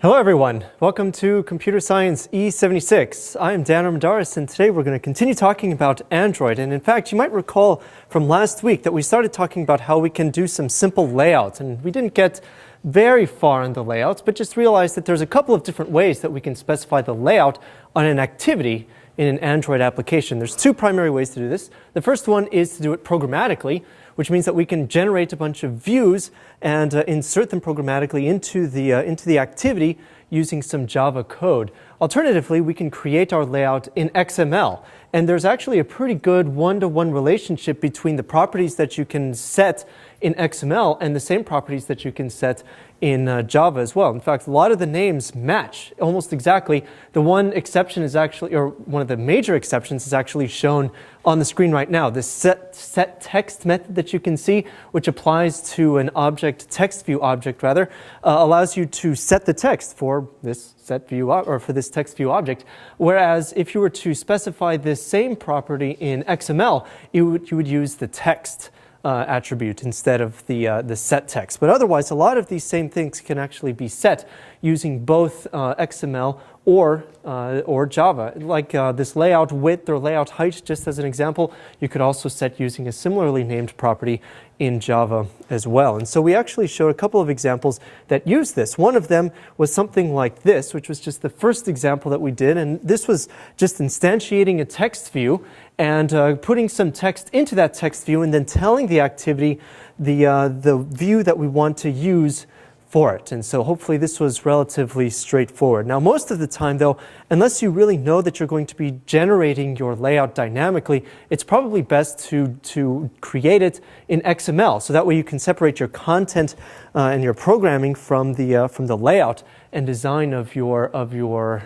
Hello everyone, welcome to Computer Science E76. I am Dan Armendariz, and today we're going to continue talking about Android. And in fact, you might recall from last week that we started talking about how we can do some simple layouts, and we didn't get very far in the layouts, but just realized that there's a couple of different ways that we can specify the layout on an activity in an Android application. There's two primary ways to do this. The first one is to do it programmatically, which means that we can generate a bunch of views and insert them programmatically into the activity using some Java code. Alternatively, we can create our layout in XML. And there's actually a pretty good one-to-one relationship between the properties that you can set in XML and the same properties that you can set in Java as well. In fact, a lot of the names match almost exactly. The one exception is actually, or one of the major exceptions is actually shown on the screen right now. This set text method that you can see, which applies to an object, text view object rather, allows you to set the text for this set view or for this text view object. Whereas if you were to specify this same property in XML, you would use the text attribute instead of the set text. But otherwise, a lot of these same things can actually be set using both XML or Java. Like this layout width or layout height, just as an example, you could also set using a similarly named property in Java as well. And so we actually showed a couple of examples that use this. One of them was something like this, which was just the first example that we did. And this was just instantiating a text view and putting some text into that text view and then telling the activity the view that we want to use for it. And so hopefully this was relatively straightforward. Now, most of the time though, unless you really know that you're going to be generating your layout dynamically, it's probably best to create it in XML. So that way you can separate your content and your programming from the layout and design of your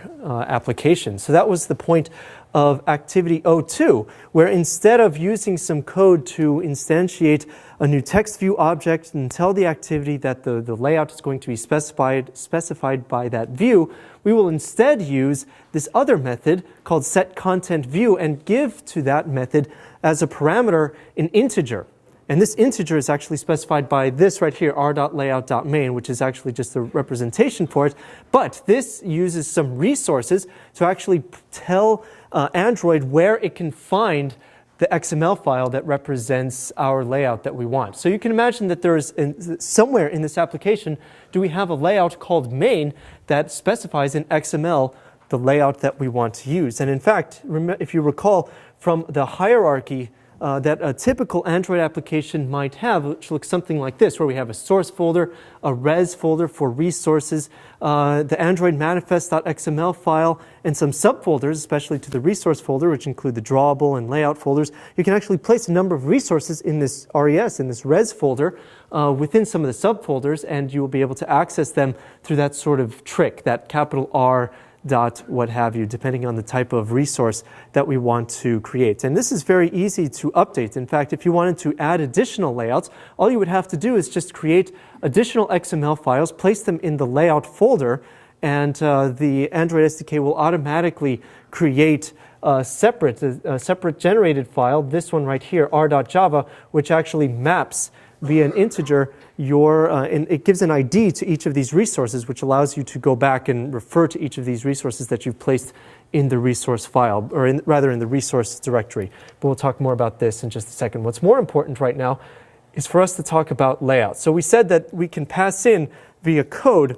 application. So that was the point of activity 02, where instead of using some code to instantiate a new text view object and tell the activity that the layout is going to be specified by that view, we will instead use this other method called setContentView and give to that method as a parameter an integer. And this integer is actually specified by this right here, r.layout.main, which is actually just a representation for it. But this uses some resources to actually tell Android where it can find the XML file that represents our layout that we want. So you can imagine that there is somewhere in this application, do we have a layout called main that specifies in XML the layout that we want to use. And in fact, if you recall from the hierarchy that a typical Android application might have, which looks something like this, where we have a source folder, a res folder for resources, the Android manifest.xml file, and some subfolders, especially to the resource folder, which include the drawable and layout folders. You can actually place a number of resources in this res, in this res folder, within some of the subfolders, and you will be able to access them through that sort of trick, that capital R dot what have you, depending on the type of resource that we want to create. And this is very easy to update. In fact, if you wanted to add additional layouts, all you would have to do is just create additional XML files, place them in the layout folder, and the Android SDK will automatically create a separate generated file, this one right here, r.java, which actually maps via an integer and it gives an ID to each of these resources, which allows you to go back and refer to each of these resources that you've placed in the resource file, or rather in the resource directory. But we'll talk more about this in just a second. What's more important right now is for us to talk about layout. So we said that we can pass in via code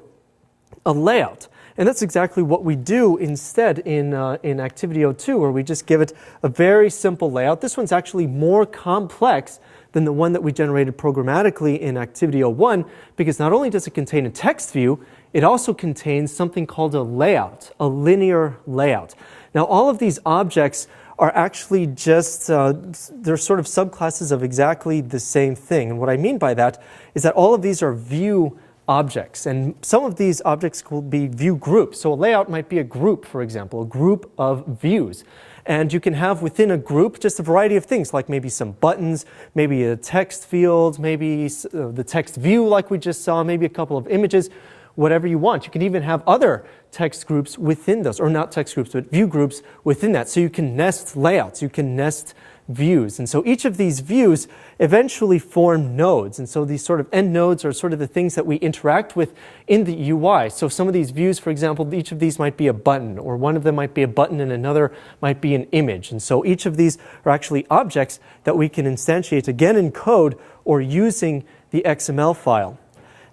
a layout. And that's exactly what we do instead in Activity 02, where we just give it a very simple layout. This one's actually more complex than the one that we generated programmatically in Activity 01, because not only does it contain a text view, it also contains something called a layout, a linear layout. Now, all of these objects are actually just, they're sort of subclasses of exactly the same thing. And what I mean by that is that all of these are view objects, and some of these objects will be view groups. So a layout might be a group, for example, a group of views. And you can have within a group just a variety of things, like maybe some buttons, maybe a text field, maybe the text view like we just saw, maybe a couple of images. whatever you want. You can even have other text groups within those, or not text groups, but view groups within that. So you can nest layouts, you can nest views. And so each of these views eventually form nodes. And so these sort of end nodes are sort of the things that we interact with in the UI. So some of these views, for example, each of these might be a button, or one of them might be a button and another might be an image. And so each of these are actually objects that we can instantiate again in code or using the XML file.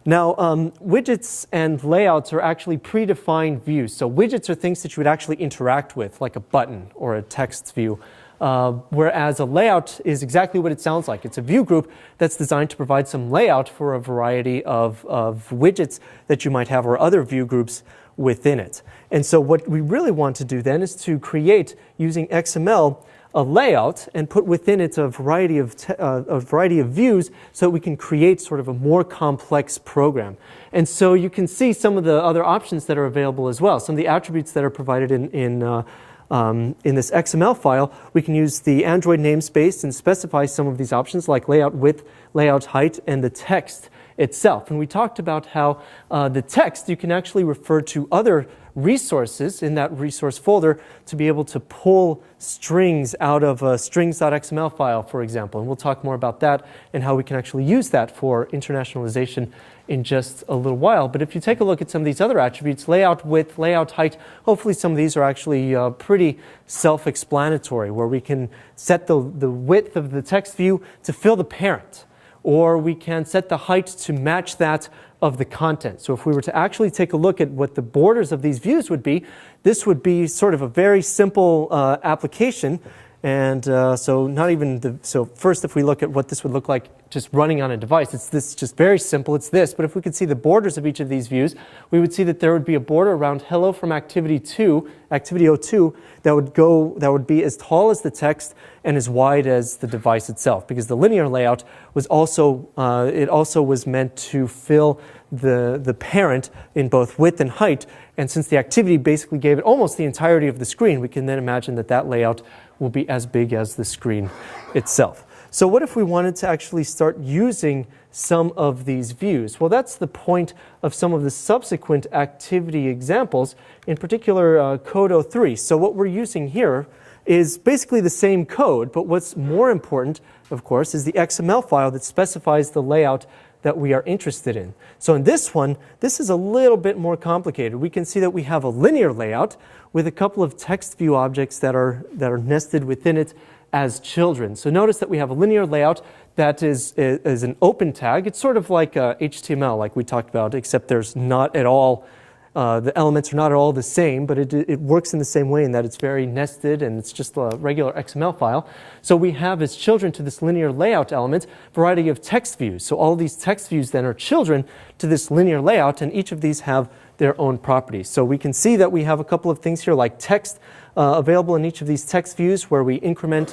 Now, widgets and layouts are actually predefined views. So widgets are things that you would actually interact with, like a button or a text view. Whereas a layout is exactly what it sounds like. It's a view group that's designed to provide some layout for a variety of widgets that you might have, or other view groups within it. And so what we really want to do then is to create, using XML, a layout and put within it a variety of views so that we can create sort of a more complex program. And so you can see some of the other options that are available as well. Some of the attributes that are provided in this XML file. We can use the Android namespace and specify some of these options like layout width, layout height, and the text itself. And we talked about how the text, you can actually refer to other resources in that resource folder to be able to pull strings out of a strings.xml file, for example. And we'll talk more about that and how we can actually use that for internationalization in just a little while. But if you take a look at some of these other attributes, layout width, layout height, hopefully some of these are actually pretty self-explanatory, where we can set the width of the text view to fill the parent, or we can set the height to match that of the content. So if we were to actually take a look at what the borders of these views would be, this would be sort of a very simple application. And so first, if we look at what this would look like just running on a device, it's this, just very simple, it's this. But if we could see the borders of each of these views, we would see that there would be a border around hello from activity 2, activity 02, that would be as tall as the text and as wide as the device itself, because the linear layout was also, it also was meant to fill the parent in both width and height. And since the activity basically gave it almost the entirety of the screen, we can then imagine that that layout will be as big as the screen itself. So what if we wanted to actually start using some of these views? Well, that's the point of some of the subsequent activity examples, in particular code 03. So what we're using here is basically the same code, but what's more important, of course, is the XML file that specifies the layout that we are interested in. So in this one, this is a little bit more complicated. We can see that we have a linear layout with a couple of text view objects that are nested within it as children. So notice that we have a linear layout that is an open tag. It's sort of like HTML, like we talked about, except there's not at all, the elements are not at all the same, but it works in the same way in that it's very nested and it's just a regular XML file. So we have as children to this linear layout element a variety of text views. So all these text views then are children to this linear layout, and each of these have their own properties. So we can see that we have a couple of things here like text available in each of these text views, where we increment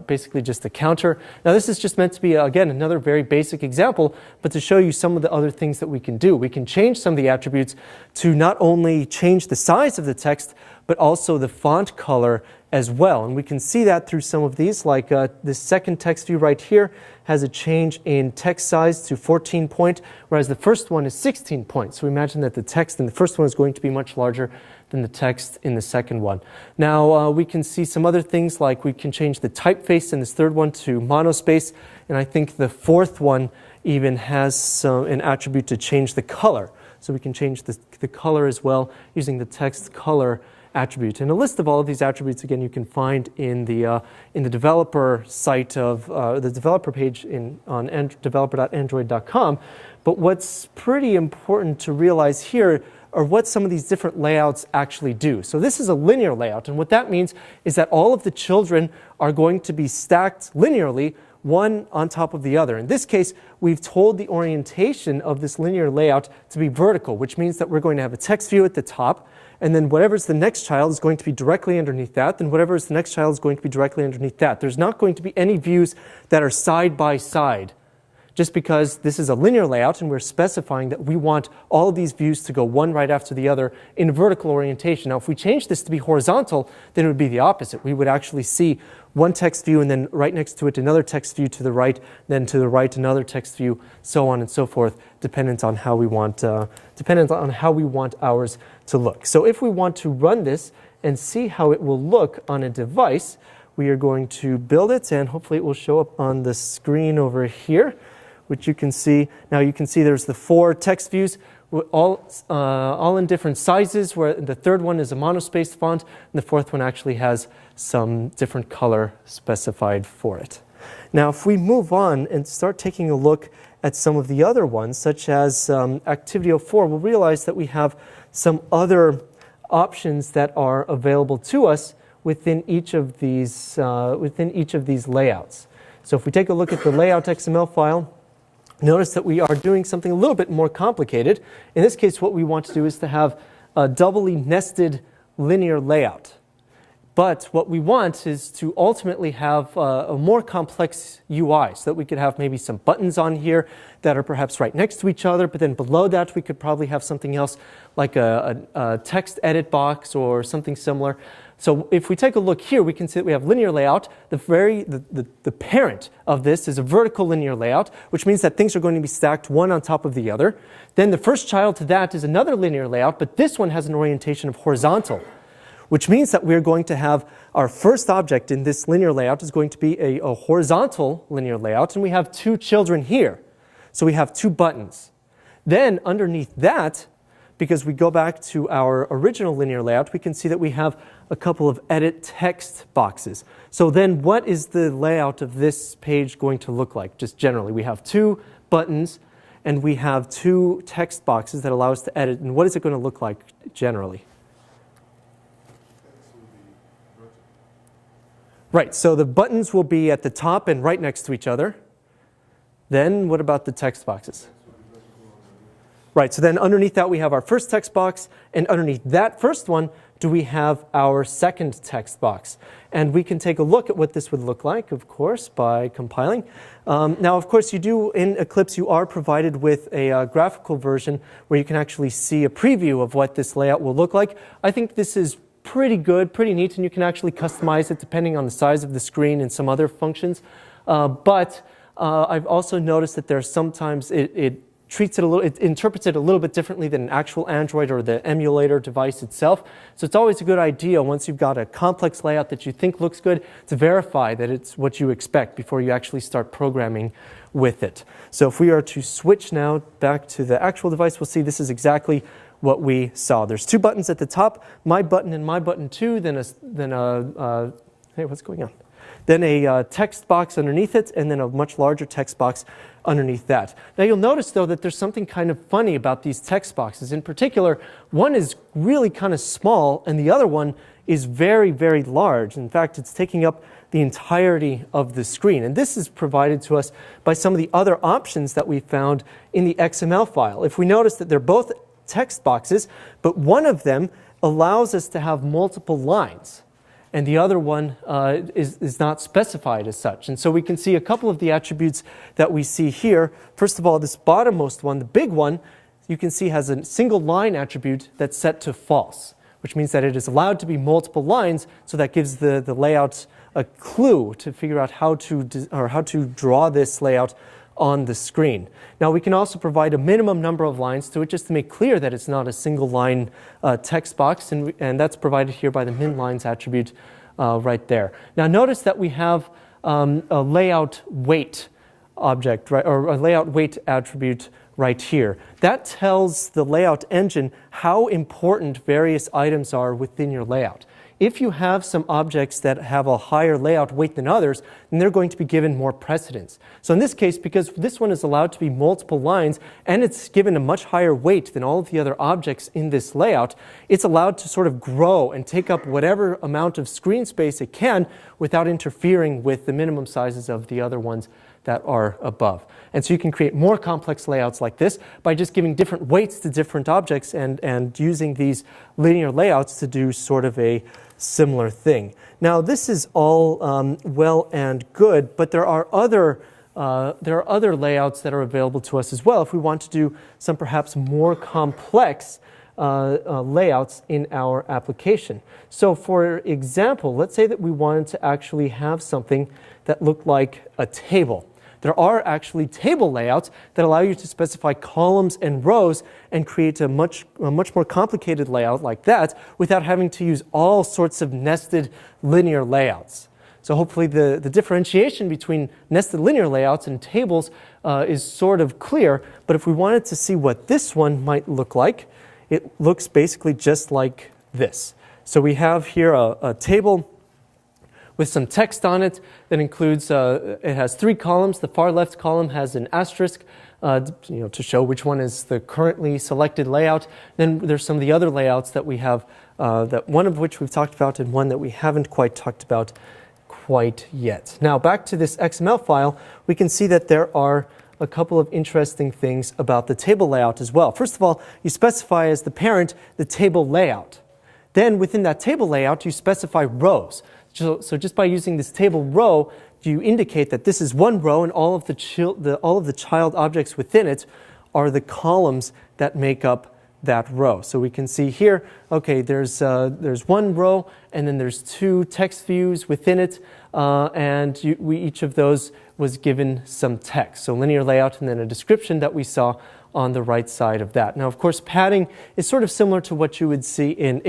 basically just a counter. Now this is just meant to be, again, another very basic example, but to show you some of the other things that we can do. We can change some of the attributes to not only change the size of the text, but also the font color as well. And we can see that through some of these, like this second text view right here has a change in text size to 14 point, whereas the first one is 16 points. So we imagine that the text in the first one is going to be much larger than the text in the second one. Now we can see some other things, like we can change the typeface in this third one to monospace, and I think the fourth one even has an attribute to change the color. So we can change the color as well using the text color attribute. And a list of all of these attributes, again, you can find in the developer site of the developer page on developer.android.com. But what's pretty important to realize here are what some of these different layouts actually do. So this is a linear layout, and what that means is that all of the children are going to be stacked linearly, one on top of the other. In this case, we've told the orientation of this linear layout to be vertical, which means that we're going to have a text view at the top, and then whatever's the next child is going to be directly underneath that, then whatever's the next child is going to be directly underneath that. There's not going to be any views that are side by side just because this is a linear layout and we're specifying that we want all of these views to go one right after the other in vertical orientation. Now, if we change this to be horizontal, then it would be the opposite. We would actually see one text view and then right next to it another text view to the right, then to the right another text view, so on and so forth, dependent on how we want ours to look. So if we want to run this and see how it will look on a device, we are going to build it, and hopefully it will show up on the screen over here, which you can see. Now you can see there's the 4 text views, all in different sizes, where the third one is a monospaced font, and the fourth one actually has some different color specified for it. Now if we move on and start taking a look at some of the other ones, such as Activity 04, we'll realize that we have some other options that are available to us within each of these layouts. So if we take a look at the layout XML file, notice that we are doing something a little bit more complicated. In this case, what we want to do is to have a doubly nested linear layout. But what we want is to ultimately have a more complex UI, so that we could have maybe some buttons on here that are perhaps right next to each other, but then below that we could probably have something else like a text edit box or something similar. So if we take a look here, we can see that we have linear layout. The parent of this is a vertical linear layout, which means that things are going to be stacked one on top of the other. Then the first child to that is another linear layout, but this one has an orientation of horizontal, which means that we're going to have our first object in this linear layout is going to be a horizontal linear layout, and we have 2 children here. So we have 2 buttons. Then underneath that, because we go back to our original linear layout, we can see that we have a couple of edit text boxes. So then what is the layout of this page going to look like? Just generally, we have 2 buttons and we have 2 text boxes that allow us to edit. And what is it going to look like generally? Right, so the buttons will be at the top and right next to each other. Then what about the text boxes? Right, so then underneath that we have our first text box, and underneath that first one do we have our second text box. And we can take a look at what this would look like, of course, by compiling. Now, of course, in Eclipse you are provided with a graphical version where you can actually see a preview of what this layout will look like. I think this is pretty good, pretty neat, and you can actually customize it depending on the size of the screen and some other functions. But I've also noticed that there's sometimes it interprets it a little bit differently than an actual Android or the emulator device itself. So it's always a good idea, once you've got a complex layout that you think looks good, to verify that it's what you expect before you actually start programming with it. So if we are to switch now back to the actual device, we'll see this is exactly what we saw. There's 2 buttons at the top, my button and my button 2, then hey, what's going on? Then a text box underneath it, and then a much larger text box underneath that. Now you'll notice though that there's something kind of funny about these text boxes. In particular, one is really kind of small and the other one is very, very large. In fact, it's taking up the entirety of the screen. And this is provided to us by some of the other options that we found in the XML file. If we notice that they're both text boxes, but one of them allows us to have multiple lines, and the other one is not specified as such. And so we can see a couple of the attributes that we see here. First of all, this bottommost one, the big one, you can see has a single line attribute that's set to false, which means that it is allowed to be multiple lines, so that gives the layout a clue to figure out how to draw this layout on the screen. Now we can also provide a minimum number of lines to it, just to make clear that it's not a single line text box, and that's provided here by the min lines attribute right there. Now notice that we have a layout weight object, right, or a layout weight attribute right here. That tells the layout engine how important various items are within your layout. If you have some objects that have a higher layout weight than others, then they're going to be given more precedence. So in this case, because this one is allowed to be multiple lines and it's given a much higher weight than all of the other objects in this layout, it's allowed to sort of grow and take up whatever amount of screen space it can without interfering with the minimum sizes of the other ones that are above. And so you can create more complex layouts like this by just giving different weights to different objects and using these linear layouts to do sort of a similar thing. Now this is all well and good, but there are other there are other layouts that are available to us as well if we want to do some perhaps more complex layouts in our application. So for example, let's say that we wanted to actually have something that looked like a table. There are actually table layouts that allow you to specify columns and rows and create a much more complicated layout like that without having to use all sorts of nested linear layouts. So hopefully the differentiation between nested linear layouts and tables is sort of clear, but if we wanted to see what this one might look like, it looks basically just like this. So we have here a table with some text on it that includes, it has 3 columns. The far left column has an asterisk to show which one is the currently selected layout. Then there's some of the other layouts that we have, that one of which we've talked about and one that we haven't quite talked about quite yet. Now back to this XML file, we can see that there are a couple of interesting things about the table layout as well. First of all, you specify as the parent the table layout. Then within that table layout, you specify rows. So just by using this table row, you indicate that this is one row and all of the child objects within it are the columns that make up that row. So we can see here, okay, there's one row and then there's 2 text views within it, and each of those was given some text. So linear layout and then a description that we saw on the right side of that. Now, of course, padding is sort of similar to what you would see in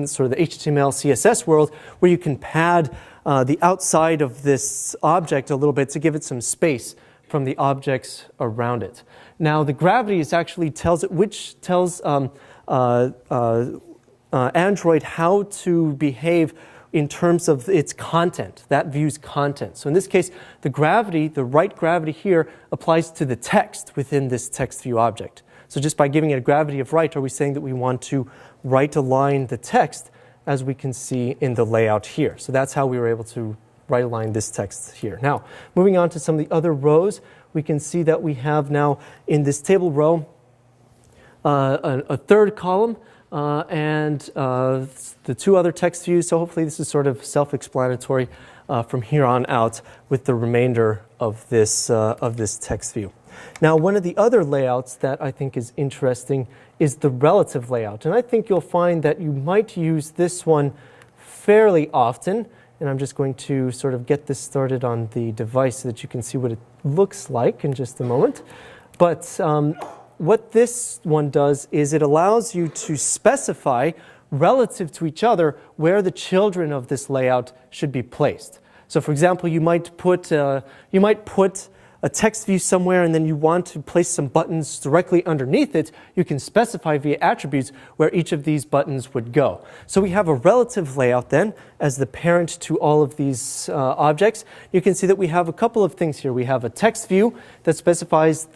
sort of the HTML, CSS world, where you can pad the outside of this object a little bit to give it some space from the objects around it. Now, the gravity is actually tells Android how to behave in terms of its content, that view's content. So in this case, the right gravity here applies to the text within this text view object. So just by giving it a gravity of right, are we saying that we want to right align the text as we can see in the layout here. So that's how we were able to right align this text here. Now, moving on to some of the other rows, we can see that we have now in this table row a 3rd column and the 2 other text views. So hopefully this is sort of self-explanatory from here on out with the remainder of this text view. Now, one of the other layouts that I think is interesting is the relative layout. And I think you'll find that you might use this one fairly often. And I'm just going to sort of get this started on the device so that you can see what it looks like in just a moment. But what this one does is it allows you to specify relative to each other where the children of this layout should be placed. So for example, you might put a text view somewhere and then you want to place some buttons directly underneath it. You can specify via attributes where each of these buttons would go. So we have a relative layout then as the parent to all of these objects. You can see that we have a couple of things here. We have a text view that specifies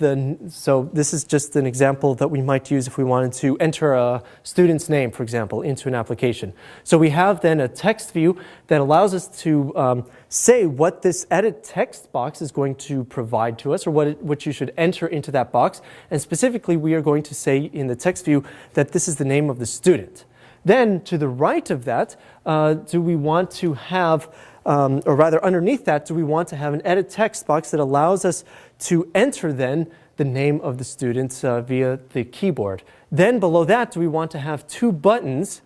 so this is just an example that we might use if we wanted to enter a student's name, for example, into an application. So we have then a text view that allows us to say what this edit text box is going to provide to us, or what you should enter into that box. And specifically, we are going to say in the text view that this is the name of the student. Then to the right of that, do we want to have, or rather underneath that, do we want to have an edit text box that allows us to enter then the name of the student via the keyboard. Then below that, do we want to have 2 buttons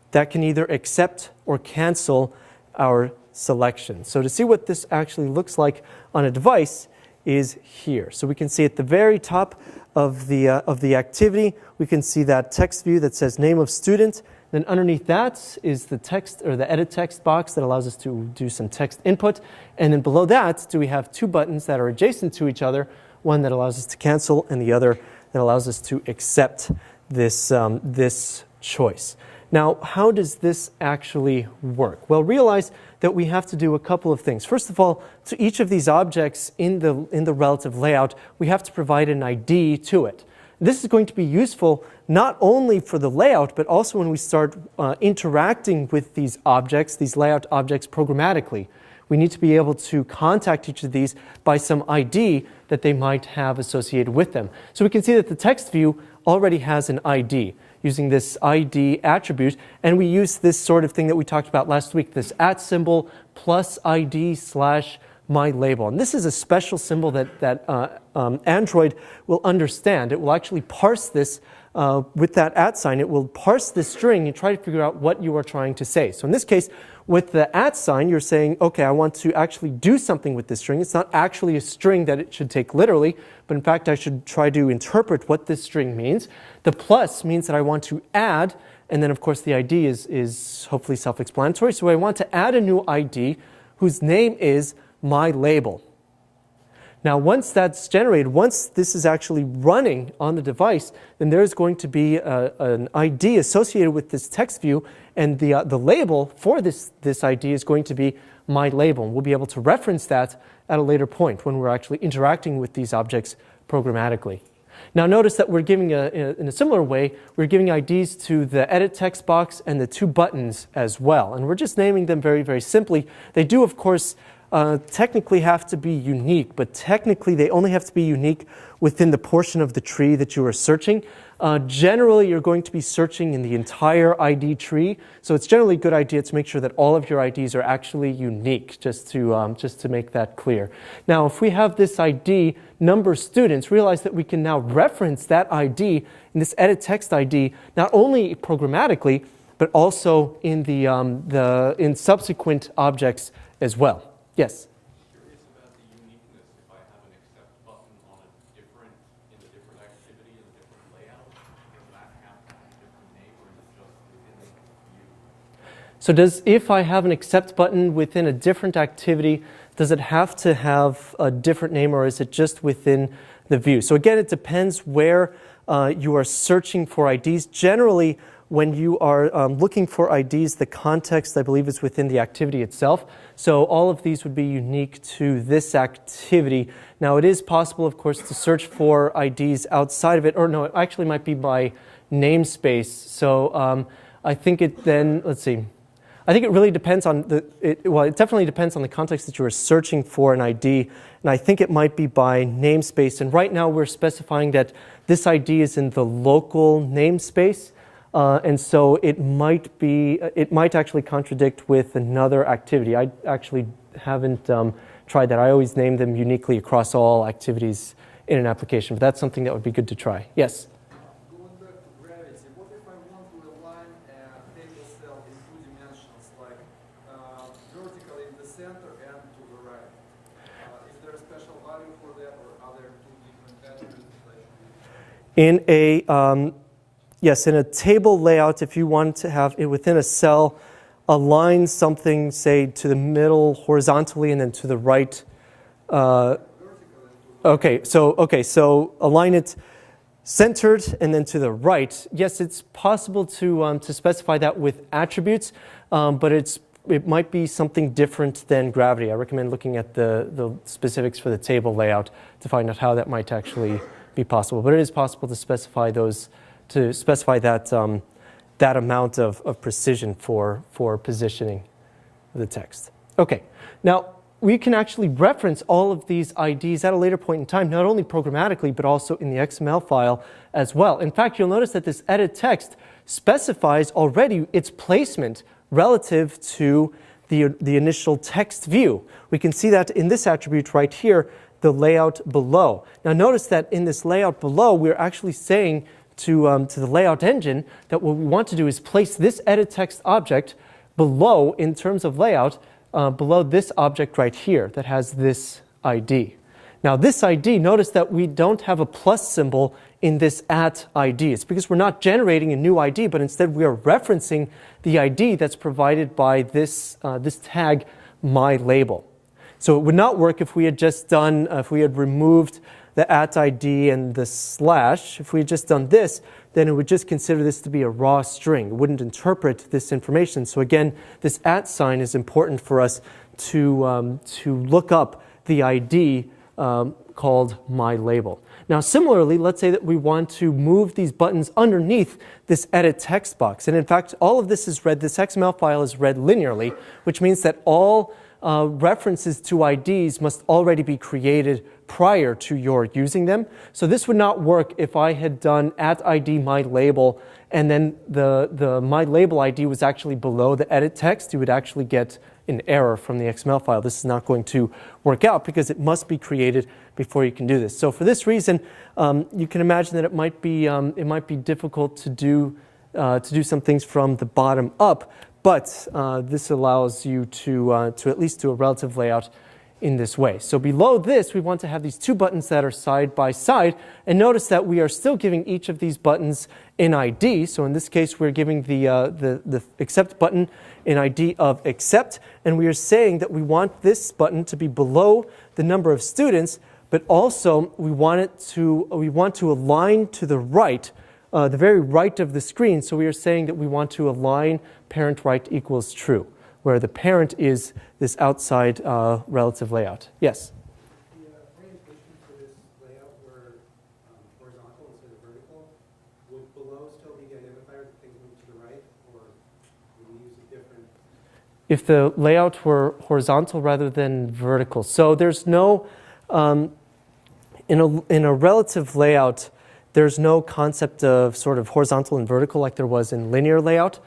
that can either accept or cancel our selection. So to see what this actually looks like on a device is here. So we can see at the very top of the activity, we can see that text view that says name of student. Then underneath that is the text or the edit text box that allows us to do some text input. And then below that, do we have 2 buttons that are adjacent to each other, one that allows us to cancel and the other that allows us to accept this choice. Now, how does this actually work? Well, realize that we have to do a couple of things. First of all, to each of these objects in the relative layout, we have to provide an ID to it. This is going to be useful not only for the layout, but also when we start interacting with these objects, these layout objects programmatically. We need to be able to contact each of these by some ID that they might have associated with them. So we can see that the text view already has an ID using this ID attribute, and we use this sort of thing that we talked about last week, this @ symbol plus ID / my label. And this is a special symbol that Android will understand. It will actually parse this with that @ sign. It will parse this string and try to figure out what you are trying to say. So in this case, with the @ sign, you're saying, okay, I want to actually do something with this string. It's not actually a string that it should take literally, but in fact, I should try to interpret what this string means. The plus means that I want to add, and then of course the ID is hopefully self-explanatory. So I want to add a new ID whose name is my label. Now, once that's generated, once this is actually running on the device, then there's going to be an ID associated with this text view, and the label for this ID is going to be my label. And we'll be able to reference that at a later point when we're actually interacting with these objects programmatically. Now, notice that we're giving, in a similar way, we're giving IDs to the edit text box and the 2 buttons as well. And we're just naming them very, very simply. They do, of course, technically have to be unique, but technically they only have to be unique within the portion of the tree that you are searching. Generally, you're going to be searching in the entire ID tree, so it's generally a good idea to make sure that all of your IDs are actually unique, just to make that clear. Now, if we have this ID, number students, realize that we can now reference that ID in this edit text ID, not only programmatically, but also in in subsequent objects as well. Yes? I'm curious about the uniqueness if I have an accept button on in a different activity, in a different layout. Does that have to have a different name, or is it just within the view? So if I have an accept button within a different activity, does it have to have a different name, or is it just within the view? So again, it depends where you are searching for IDs. Generally, when you are looking for IDs, the context, I believe, is within the activity itself. So all of these would be unique to this activity. Now, it is possible, of course, to search for IDs outside of it, or no, it actually might be by namespace. So I think it then, let's see. I think it really depends on it definitely depends on the context that you are searching for an ID, and I think it might be by namespace. And right now we're specifying that this ID is in the local namespace. And so it might actually contradict with another activity. I actually haven't tried that. I always name them uniquely across all activities in an application, but that's something that would be good to try. Yes? Going back to gravity, what if I want to align a table cell in 2 dimensions, like vertically in the center and to the right? Is there a special value for that, or are there 2 different attributes that I should use? Yes, in a table layout, if you want to have it within a cell, align something, say, to the middle horizontally and then to the right. Okay, so align it centered and then to the right. Yes, it's possible to specify that with attributes, but it might be something different than gravity. I recommend looking at the specifics for the table layout to find out how that might actually be possible. But it is possible to specify that amount of precision for positioning the text. Okay, now we can actually reference all of these IDs at a later point in time, not only programmatically, but also in the XML file as well. In fact, you'll notice that this edit text specifies already its placement relative to the initial text view. We can see that in this attribute right here, the layout below. Now notice that in this layout below, we're actually saying to the layout engine that what we want to do is place this edit text object below, in terms of layout, below this object right here that has this ID. Now this ID, notice that we don't have a plus symbol in this @ID. It's because we're not generating a new ID, but instead we are referencing the ID that's provided by this tag myLabel. So it would not work if we had just done, if we had removed the @ID and the slash. If we had just done this, then it would just consider this to be a raw string. It wouldn't interpret this information. So again, this @ sign is important for us to look up the ID called myLabel. Now similarly, let's say that we want to move these buttons underneath this edit text box. And in fact, all of this is read, this XML file is read linearly, which means that all references to IDs must already be created prior to your using them. So this would not work if I had done @ID myLabel and then the myLabel ID was actually below the edit text. You would actually get an error from the XML file. This is not going to work out because it must be created before you can do this. So for this reason, you can imagine that it might be difficult to do some things from the bottom up, but this allows you to at least do a relative layout in this way. So below this, we want to have these two buttons that are side by side, and notice that we are still giving each of these buttons an ID. So in this case, we're giving the accept button an ID of accept, and we are saying that we want this button to be below the number of students, but also we want to align to the right, the very right of the screen. So we are saying that we want to align parent right equals true, where the parent is this outside relative layout. Yes? The orientation for this layout were horizontal instead of vertical. Would below still be the identifier that things move to the right, or would we use a different? If the layout were horizontal rather than vertical. So there's no, in a relative layout, there's no concept of sort of horizontal and vertical like there was in linear layout.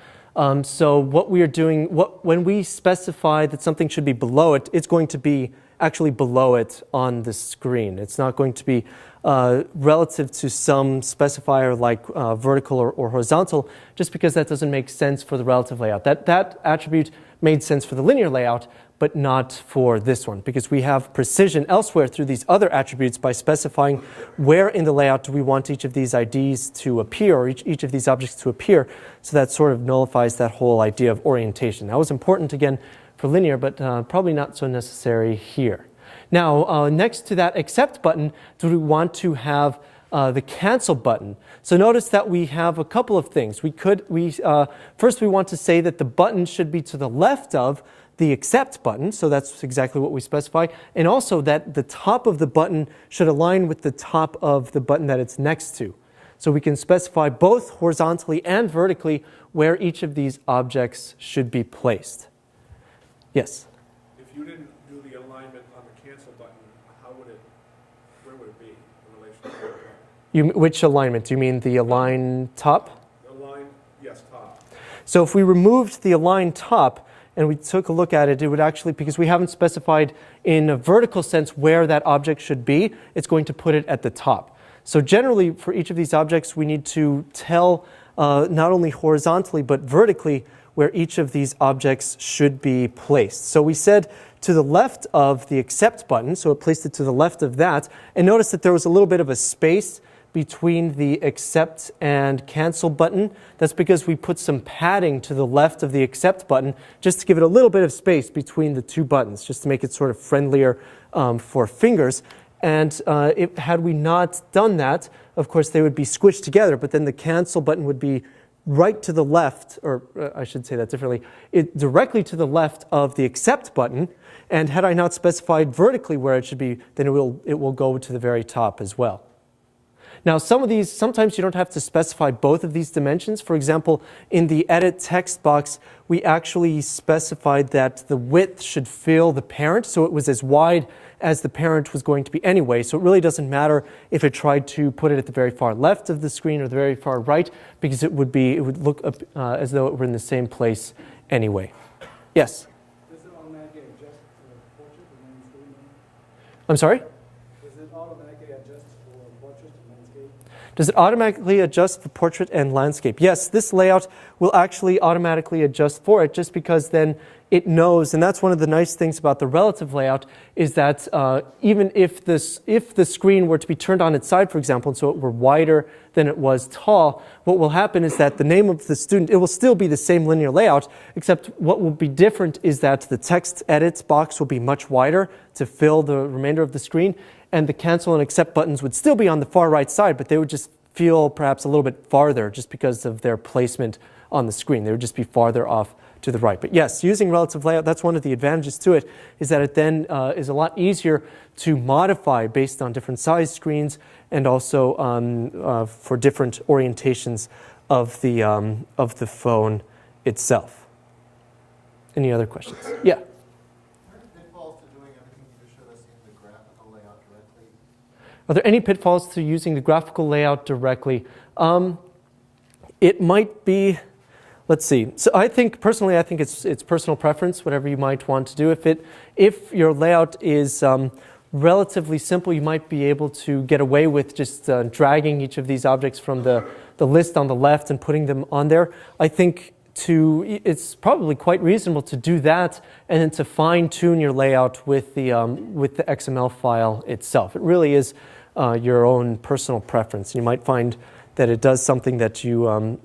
So what we are doing, when we specify that something should be below it, it's going to be actually below it on the screen. It's not going to be relative to some specifier like vertical or horizontal, just because that doesn't make sense for the relative layout. That attribute made sense for the linear layout, but not for this one, because we have precision elsewhere through these other attributes by specifying where in the layout do we want each of these IDs to appear, or each of these objects to appear. So that sort of nullifies that whole idea of orientation. That was important, again, for linear, but probably not so necessary here. Now, next to that accept button, do we want to have the cancel button? So notice that we have a couple of things. First, we want to say that the button should be to the left of the accept button, so that's exactly what we specify, and also that the top of the button should align with the top of the button that it's next to. So we can specify both horizontally and vertically where each of these objects should be placed. Yes? If you didn't do the alignment on the cancel button, where would it be in relation to the button? Which alignment? Do you mean the align top? Align, yes, top. So if we removed the align top and we took a look at it, it would actually, because we haven't specified in a vertical sense where that object should be, it's going to put it at the top. So generally, for each of these objects, we need to tell not only horizontally but vertically where each of these objects should be placed. So we said to the left of the accept button, so it placed it to the left of that, and notice that there was a little bit of a space between the accept and cancel button. That's because we put some padding to the left of the accept button just to give it a little bit of space between the two buttons, just to make it sort of friendlier for fingers. And had we not done that, of course, they would be squished together, but then the cancel button would be right to the left, or I should say that differently, directly to the left of the accept button. And had I not specified vertically where it should be, then it will go to the very top as well. Now, sometimes you don't have to specify both of these dimensions. For example, in the edit text box, we actually specified that the width should fill the parent, so it was as wide as the parent was going to be anyway. So it really doesn't matter if it tried to put it at the very far left of the screen or the very far right, because it would look as though it were in the same place anyway. Yes? Does it automatically adjust for portrait and landscape? I'm sorry? Does it automatically adjust for portrait and landscape? Does it automatically adjust for portrait and landscape? Yes, this layout will actually automatically adjust for it, just because then it knows, and that's one of the nice things about the relative layout, is that even if the screen were to be turned on its side, for example, and so it were wider than it was tall, what will happen is that the name of the student, it will still be the same linear layout, except what will be different is that the text edits box will be much wider to fill the remainder of the screen, and the cancel and accept buttons would still be on the far right side, but they would just feel perhaps a little bit farther just because of their placement on the screen. They would just be farther off to the right. But yes, using relative layout, that's one of the advantages to it, is that it then is a lot easier to modify based on different size screens, and also for different orientations of the phone itself. Any other questions? Yeah? Are there any pitfalls to using the graphical layout directly? It might be let's see. So I think personally, I think it's personal preference, whatever you might want to do. If your layout is relatively simple, you might be able to get away with just dragging each of these objects from the list on the left and putting them on there. I think it's probably quite reasonable to do that and then to fine-tune your layout with the XML file itself. It really is your own personal preference. You might find that it does something that you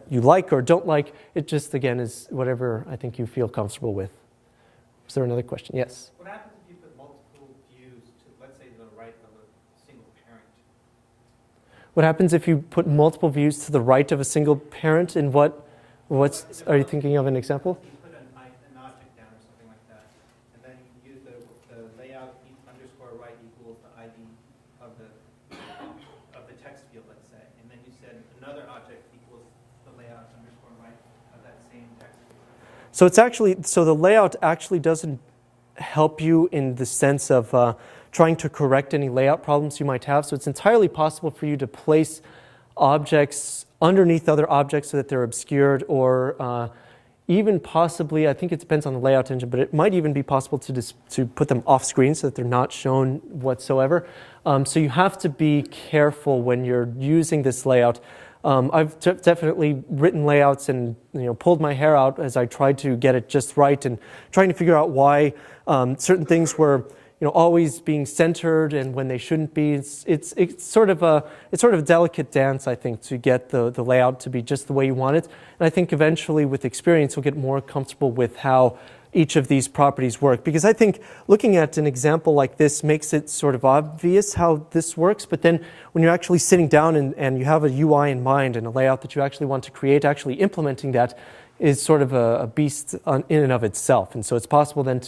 like or don't like. It just, again, is whatever I think you feel comfortable with. Is there another question? Yes? What happens if you put multiple views to, let's say, the right of a single parent? What happens if you put multiple views to the right of a single parent? In are you thinking of an example? You put an object down or something like that, and then you use the layout underscore right equals the ID of the text field, let's say, and then you said another object equals the layout underscore right of that same text field. So the layout actually doesn't help you in the sense of trying to correct any layout problems you might have. So it's entirely possible for you to place objects underneath other objects so that they're obscured, or even possibly, I think it depends on the layout engine, but it might even be possible to put them off screen so that they're not shown whatsoever. So you have to be careful when you're using this layout. I've definitely written layouts and pulled my hair out as I tried to get it just right and trying to figure out why certain things were always being centered and when they shouldn't be. It's sort of a delicate dance, I think, to get the layout to be just the way you want it. And I think eventually with experience you'll get more comfortable with how each of these properties work. Because I think looking at an example like this makes it sort of obvious how this works, but then when you're actually sitting down and you have a UI in mind and a layout that you actually want to create, actually implementing that is sort of a beast in and of itself. And so it's possible then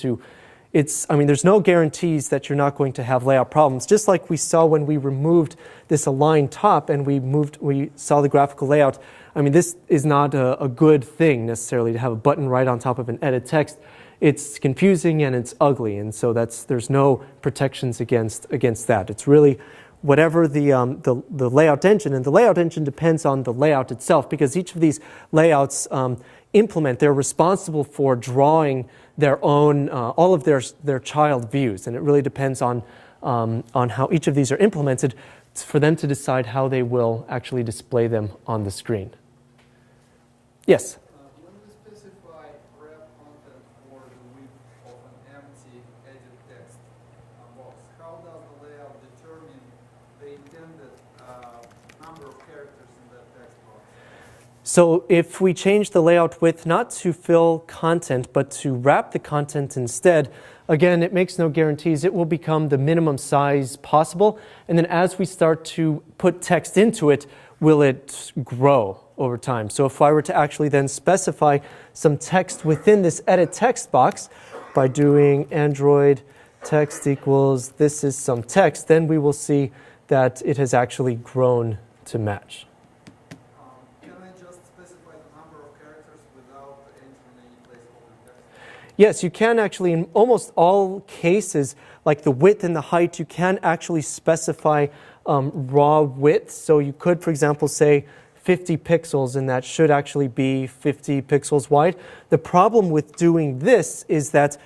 there's no guarantees that you're not going to have layout problems. Just like we saw when we removed this aligned top and we saw the graphical layout. This is not a good thing necessarily to have a button right on top of an edit text. It's confusing and it's ugly, and so there's no protections against that. It's really whatever the layout engine, and the layout engine depends on the layout itself, because each of these layouts they're responsible for drawing their own, all of their child views, and it really depends on how each of these are implemented for them to decide how they will actually display them on the screen. Yes? When we specify wrap content for the width of an empty edit text box, how does the layout determine the intended number of characters in that text box? So if we change the layout width not to fill content, but to wrap the content instead, again, it makes no guarantees. It will become the minimum size possible. And then as we start to put text into it, will it grow over time? So if I were to actually then specify some text within this edit text box by doing Android text equals this is some text, then we will see that it has actually grown to match. Can I just specify the number of characters without entering any placeholder text? Yes, you can actually, in almost all cases, like the width and the height, you can actually specify raw width. So you could, for example, say 50 pixels, and that should actually be 50 pixels wide. The problem with doing this is that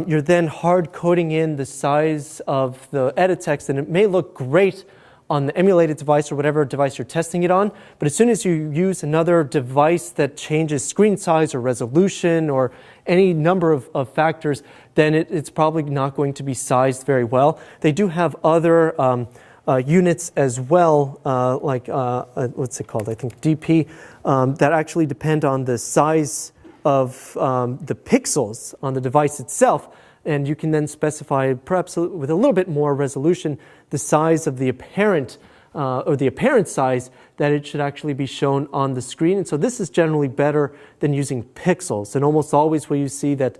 you're then hard coding in the size of the edit text, and it may look great on the emulated device or whatever device you're testing it on, but as soon as you use another device that changes screen size or resolution or any number of factors, then it's probably not going to be sized very well. They do have other units as well, what's it called? I think DP, that actually depend on the size of the pixels on the device itself. And you can then specify, perhaps with a little bit more resolution, the size of the apparent size that it should actually be shown on the screen. And so this is generally better than using pixels. And almost always where you see that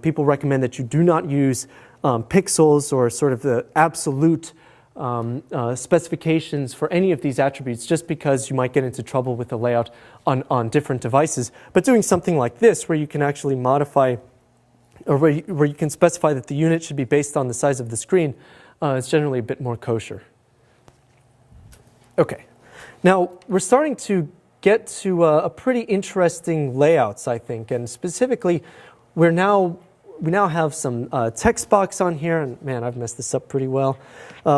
people recommend that you do not use pixels or sort of the absolute specifications for any of these attributes, just because you might get into trouble with the layout on different devices. But doing something like this, where you can actually modify, or where you can specify that the unit should be based on the size of the screen, is generally a bit more kosher. Okay, now we're starting to get to a pretty interesting layouts, I think. And specifically, we now have some text box on here. And man, I've messed this up pretty well.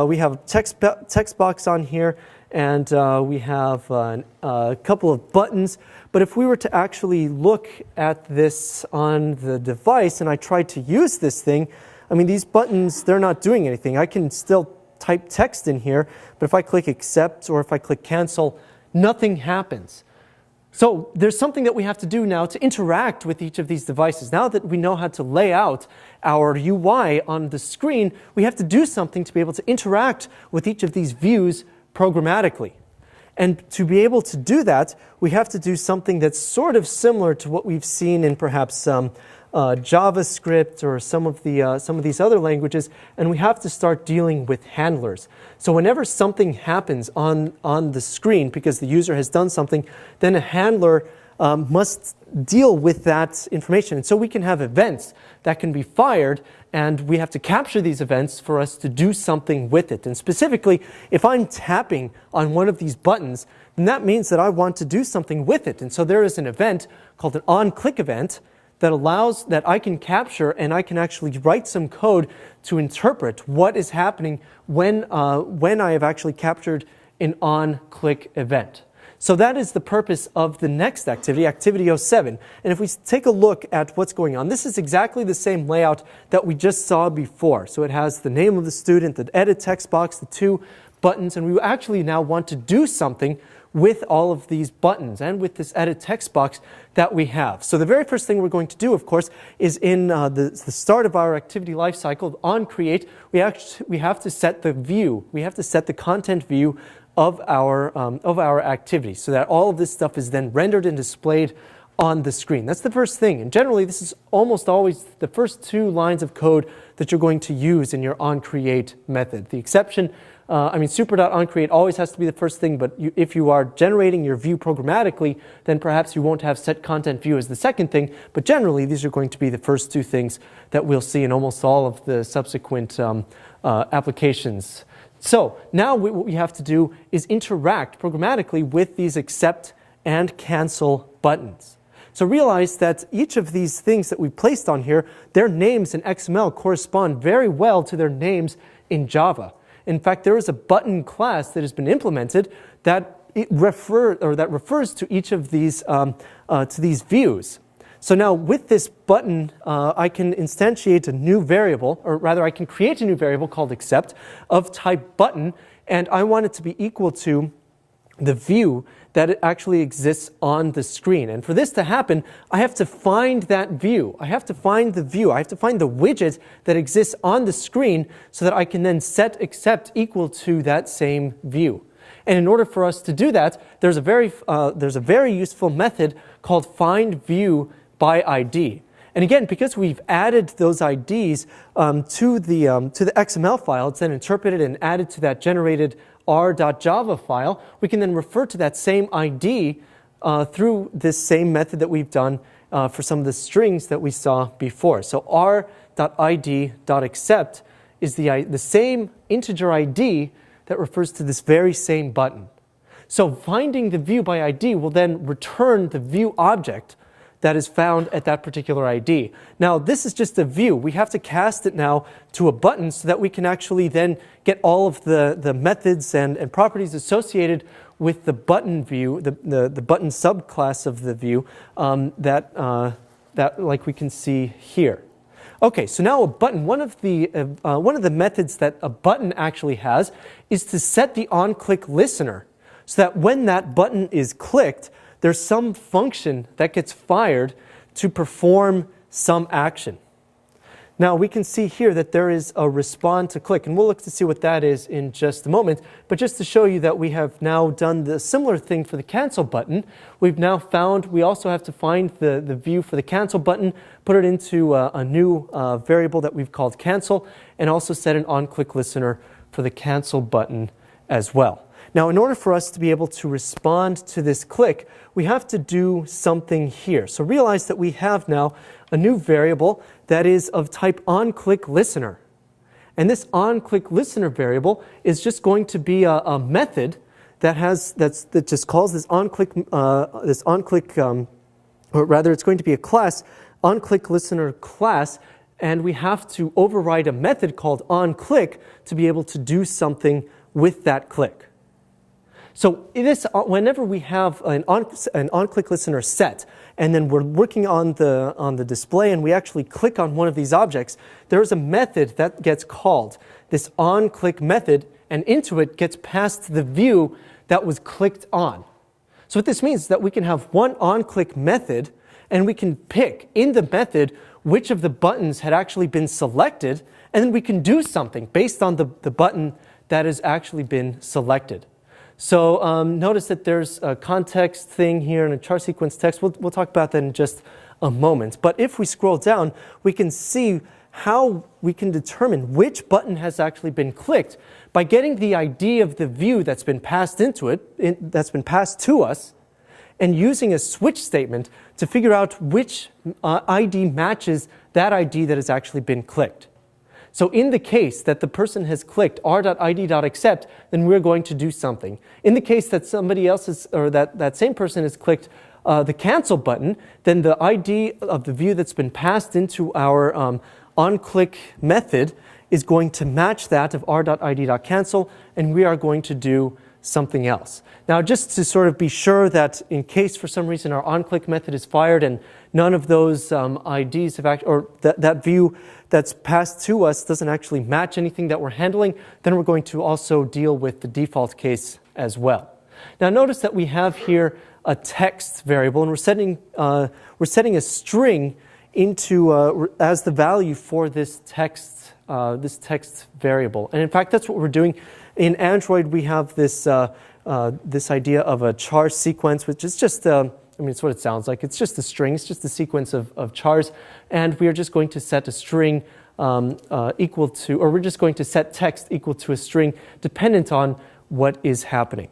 We have a text box on here, and we have a couple of buttons. But if we were to actually look at this on the device and I tried to use this thing, I mean, these buttons, they're not doing anything. I can still type text in here, but if I click accept or if I click cancel, nothing happens. So there's something that we have to do now to interact with each of these devices. Now that we know how to lay out our UI on the screen, we have to do something to be able to interact with each of these views programmatically. And to be able to do that, we have to do something that's sort of similar to what we've seen in perhaps JavaScript or some of these other languages, and we have to start dealing with handlers. So whenever something happens on the screen because the user has done something, then a handler must deal with that information. And so we can have events that can be fired, and we have to capture these events for us to do something with it. And specifically, if I'm tapping on one of these buttons, then that means that I want to do something with it. And so there is an event called an on-click event that allows that I can capture, and I can actually write some code to interpret what is happening when I have actually captured an on-click event. So that is the purpose of the next activity, activity 07. And if we take a look at what's going on, this is exactly the same layout that we just saw before. So it has the name of the student, the edit text box, the two buttons, and we actually now want to do something with all of these buttons and with this edit text box that we have. So the very first thing we're going to do, of course, is in the start of our activity lifecycle on create, we have to set the view. We have to set the content view of our activity so that all of this stuff is then rendered and displayed on the screen. That's the first thing. And generally, this is almost always the first two lines of code that you're going to use in your onCreate method. The exception, super.onCreate always has to be the first thing, but if you are generating your view programmatically, then perhaps you won't have set content view as the second thing, but generally these are going to be the first two things that we'll see in almost all of the subsequent applications. So now what we have to do is interact programmatically with these accept and cancel buttons. So realize that each of these things that we placed on here, their names in XML correspond very well to their names in Java. In fact, there is a button class that has been implemented that refers to each of these views. So now with this button, I can instantiate a new variable, or rather I can create a new variable called accept of type button, and I want it to be equal to the view that it actually exists on the screen. And for this to happen, I have to find that view. I have to find the view. I have to find the widget that exists on the screen so that I can then set accept equal to that same view. And in order for us to do that, there's a very useful method called find view by ID. And again, because we've added those IDs to the XML file, it's then interpreted and added to that generated r.java file, we can then refer to that same ID through this same method that we've done for some of the strings that we saw before. So r.id.accept is the same integer ID that refers to this very same button. So finding the view by ID will then return the view object that is found at that particular ID. Now, this is just a view. We have to cast it now to a button so that we can actually then get all of the methods and properties associated with the button view, the button subclass of the view that like we can see here. Okay, so now a button, one of the methods that a button actually has is to set the on-click listener so that when that button is clicked, there's some function that gets fired to perform some action. Now we can see here that there is a respond to click, and we'll look to see what that is in just a moment. But just to show you that we have now done the similar thing for the cancel button, we've now found we also have to find the view for the cancel button, put it into a new variable that we've called cancel, and also set an on-click listener for the cancel button as well. Now, in order for us to be able to respond to this click, we have to do something here. So realize that we have now a new variable that is of type onClickListener. And this onClickListener variable is just going to be a method that just calls this onClick, or rather it's going to be a class, onClick listener class, and we have to override a method called onClick to be able to do something with that click. So whenever we have an onClick listener set, and then we're working on the display and we actually click on one of these objects, there is a method that gets called, this onClick method, and into it gets passed the view that was clicked on. So what this means is that we can have one onClick method, and we can pick in the method which of the buttons had actually been selected, and then we can do something based on the button that has actually been selected. So notice that there's a context thing here and a char sequence text. We'll talk about that in just a moment. But if we scroll down, we can see how we can determine which button has actually been clicked by getting the ID of the view that's been passed into it, that's been passed to us, and using a switch statement to figure out which ID matches that ID that has actually been clicked. So in the case that the person has clicked r.id.accept, then we're going to do something. In the case that somebody else is, or that same person has clicked the cancel button, then the ID of the view that's been passed into our onClick method is going to match that of r.id.cancel, and we are going to do something else. Now, just to sort of be sure that in case for some reason our onClick method is fired and none of those IDs have actually, or that view that's passed to us doesn't actually match anything that we're handling, then we're going to also deal with the default case as well. Now, notice that we have here a text variable, and we're setting a string into as the value for this text variable. And in fact, that's what we're doing. In Android, we have this this idea of a char sequence, which is just I mean, it's what it sounds like. It's just a string. It's just a sequence of chars, and we are just going to set a string equal to, or we're just going to set text equal to a string dependent on what is happening.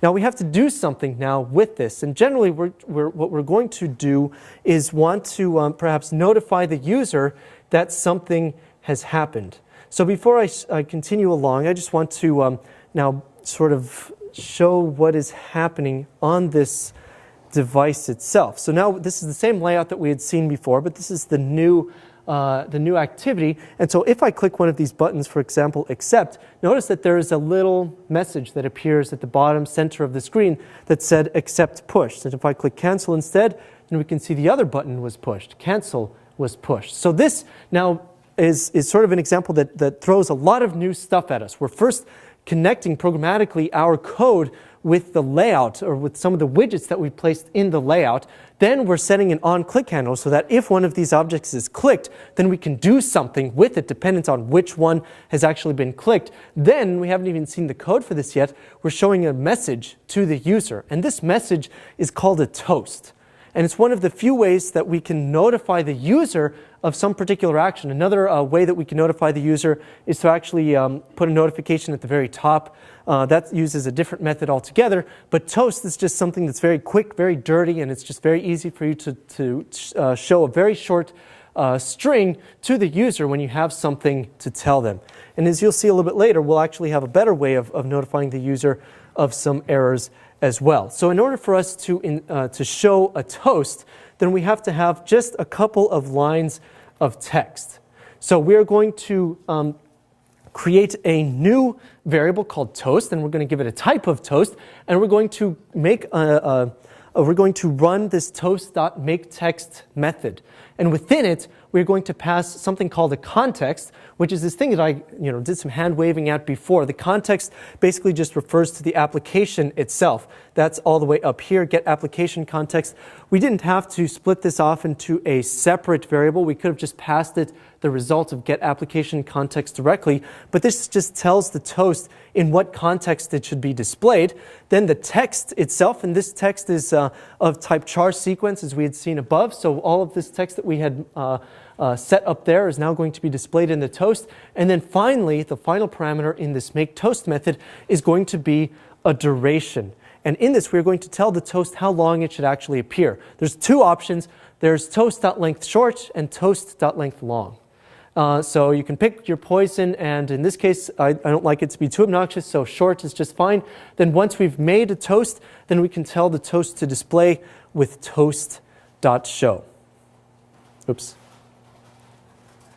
Now, we have to do something now with this, and generally what we're going to do is want to perhaps notify the user that something has happened. So before I continue along, I just want to now sort of show what is happening on this device itself. So now this is the same layout that we had seen before, but this is the new activity. And so if I click one of these buttons, for example, accept, notice that there is a little message that appears at the bottom center of the screen that said accept push. And if I click cancel instead, then we can see the other button was pushed. Cancel was pushed. So this now is sort of an example that throws a lot of new stuff at us. We're first connecting programmatically our code with the layout, or with some of the widgets that we placed in the layout. Then we're setting an onClick handle so that if one of these objects is clicked, then we can do something with it dependent on which one has actually been clicked. Then, we haven't even seen the code for this yet, we're showing a message to the user. And this message is called a toast. And it's one of the few ways that we can notify the user of some particular action. Another way that we can notify the user is to actually put a notification at the very top. That uses a different method altogether. But toast is just something that's very quick, very dirty, and it's just very easy for you to show a very short string to the user when you have something to tell them. And as you'll see a little bit later, we'll actually have a better way of notifying the user of some errors as well. So in order for us to show a toast, then we have to have just a couple of lines of text. So we're going to create a new variable called toast, and we're going to give it a type of toast, and we're going to make we're going to run this toast.makeText method. And within it, we're going to pass something called a context, which is this thing that I did some hand waving at before. The context basically just refers to the application itself. That's all the way up here, get application context. We didn't have to split this off into a separate variable. We could have just passed it the result of get application context directly, but this just tells the toast in what context it should be displayed. Then the text itself, and this text is of type char sequence, as we had seen above. So all of this text that we had set up there is now going to be displayed in the toast. And then finally, the final parameter in this make toast method is going to be a duration. And in this, we're going to tell the toast how long it should actually appear. There's two options. There's toast.length short and toast.length long. So you can pick your poison, and in this case, I don't like it to be too obnoxious, so short is just fine. Then once we've made a toast, then we can tell the toast to display with toast.show. Oops.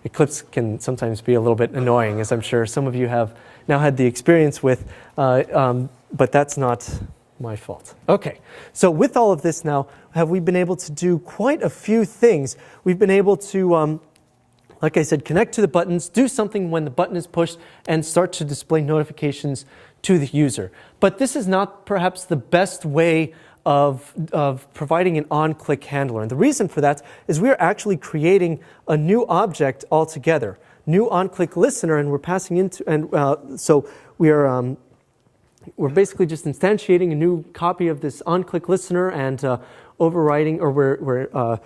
Eclipse can sometimes be a little bit annoying, as I'm sure some of you have now had the experience with, but that's not my fault. Okay, so with all of this now, have we been able to do quite a few things. We've been able to, like I said, connect to the buttons, do something when the button is pushed, and start to display notifications to the user. But this is not perhaps the best way of providing an on-click handler. And the reason for that is we're actually creating a new object altogether, new on-click listener, and we're passing into, and so we're basically just instantiating a new copy of this on-click listener and overriding, or we're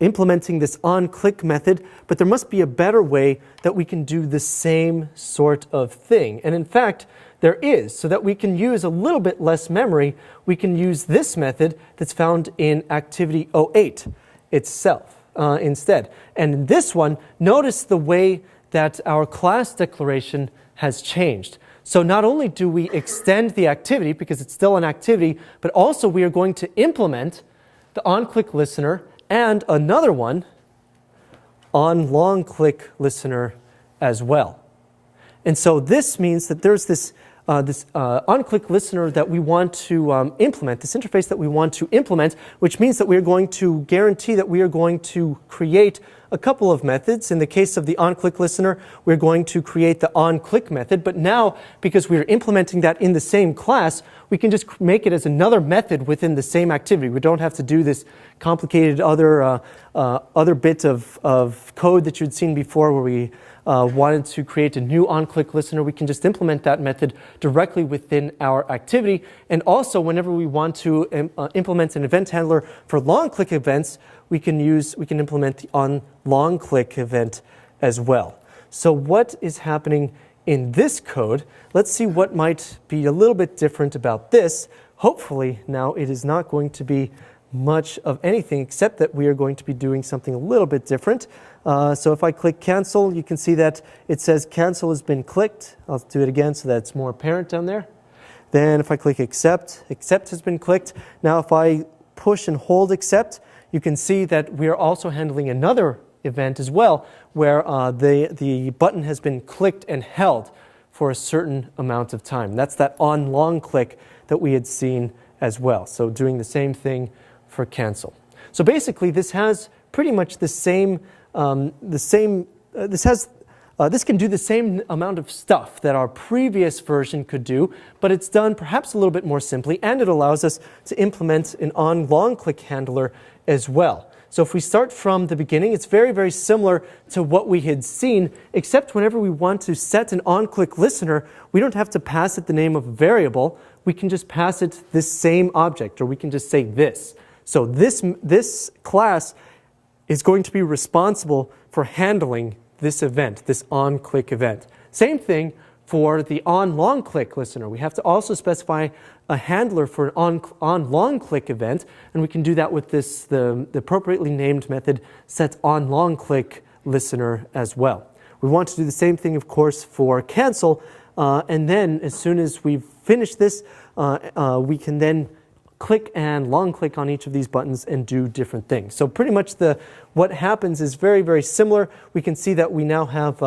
implementing this on-click method, but there must be a better way that we can do the same sort of thing. And in fact, there is, so that we can use a little bit less memory, we can use this method that's found in activity 08 itself instead. And in this one, notice the way that our class declaration has changed. So not only do we extend the activity, because it's still an activity, but also we are going to implement the on-click listener and another one, on long-click listener as well. And so this means that there's this on-click listener that we want to implement, this interface that we want to implement, which means that we are going to guarantee that we are going to create a couple of methods. In the case of the on-click listener, we're going to create the on-click method, but now, because we're implementing that in the same class, we can just make it as another method within the same activity. We don't have to do this complicated other bit of code that you'd seen before where we wanted to create a new on-click listener. We can just implement that method directly within our activity. And also, whenever we want to implement an event handler for long-click events, we can implement the on long-click event as well. So what is happening in this code? Let's see what might be a little bit different about this. Hopefully, now it is not going to be much of anything except that we are going to be doing something a little bit different. So if I click cancel, you can see that it says cancel has been clicked. I'll do it again so that it's more apparent down there. Then if I click accept, accept has been clicked. Now if I push and hold accept, you can see that we are also handling another event as well, where the button has been clicked and held for a certain amount of time. That's that on long click that we had seen as well. So doing the same thing for cancel. So basically, this has pretty much the same. This can do the same amount of stuff that our previous version could do, but it's done perhaps a little bit more simply, and it allows us to implement an on long click handler as well. So if we start from the beginning, it's very, very similar to what we had seen, except whenever we want to set an on-click listener, we don't have to pass it the name of a variable. We can just pass it this same object, or we can just say this. So this class is going to be responsible for handling this event, this on-click event. Same thing for the on-long-click listener. We have to also specify a handler for an on-long-click event, and we can do that with this the appropriately named method setOnLongClick listener as well. We want to do the same thing, of course, for cancel, and then as soon as we've finished this, we can then click and long click on each of these buttons and do different things. So pretty much what happens is very, very similar. We can see that we now have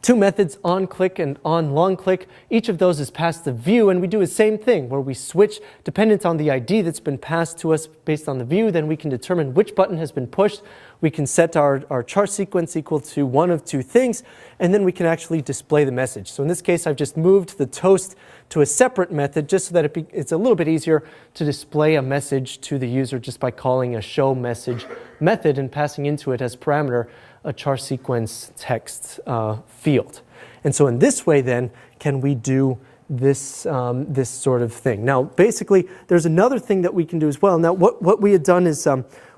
two methods, on click and on long click. Each of those is passed the view, and we do the same thing where we switch dependent on the ID that's been passed to us based on the view. Then we can determine which button has been pushed. We can set our char sequence equal to one of two things, and then we can actually display the message. So in this case, I've just moved the toast to a separate method just so that it's a little bit easier to display a message to the user just by calling a show message method and passing into it as parameter a char sequence text field. And so in this way then can we do this sort of thing. Now basically there's another thing that we can do as well. Now what we had done is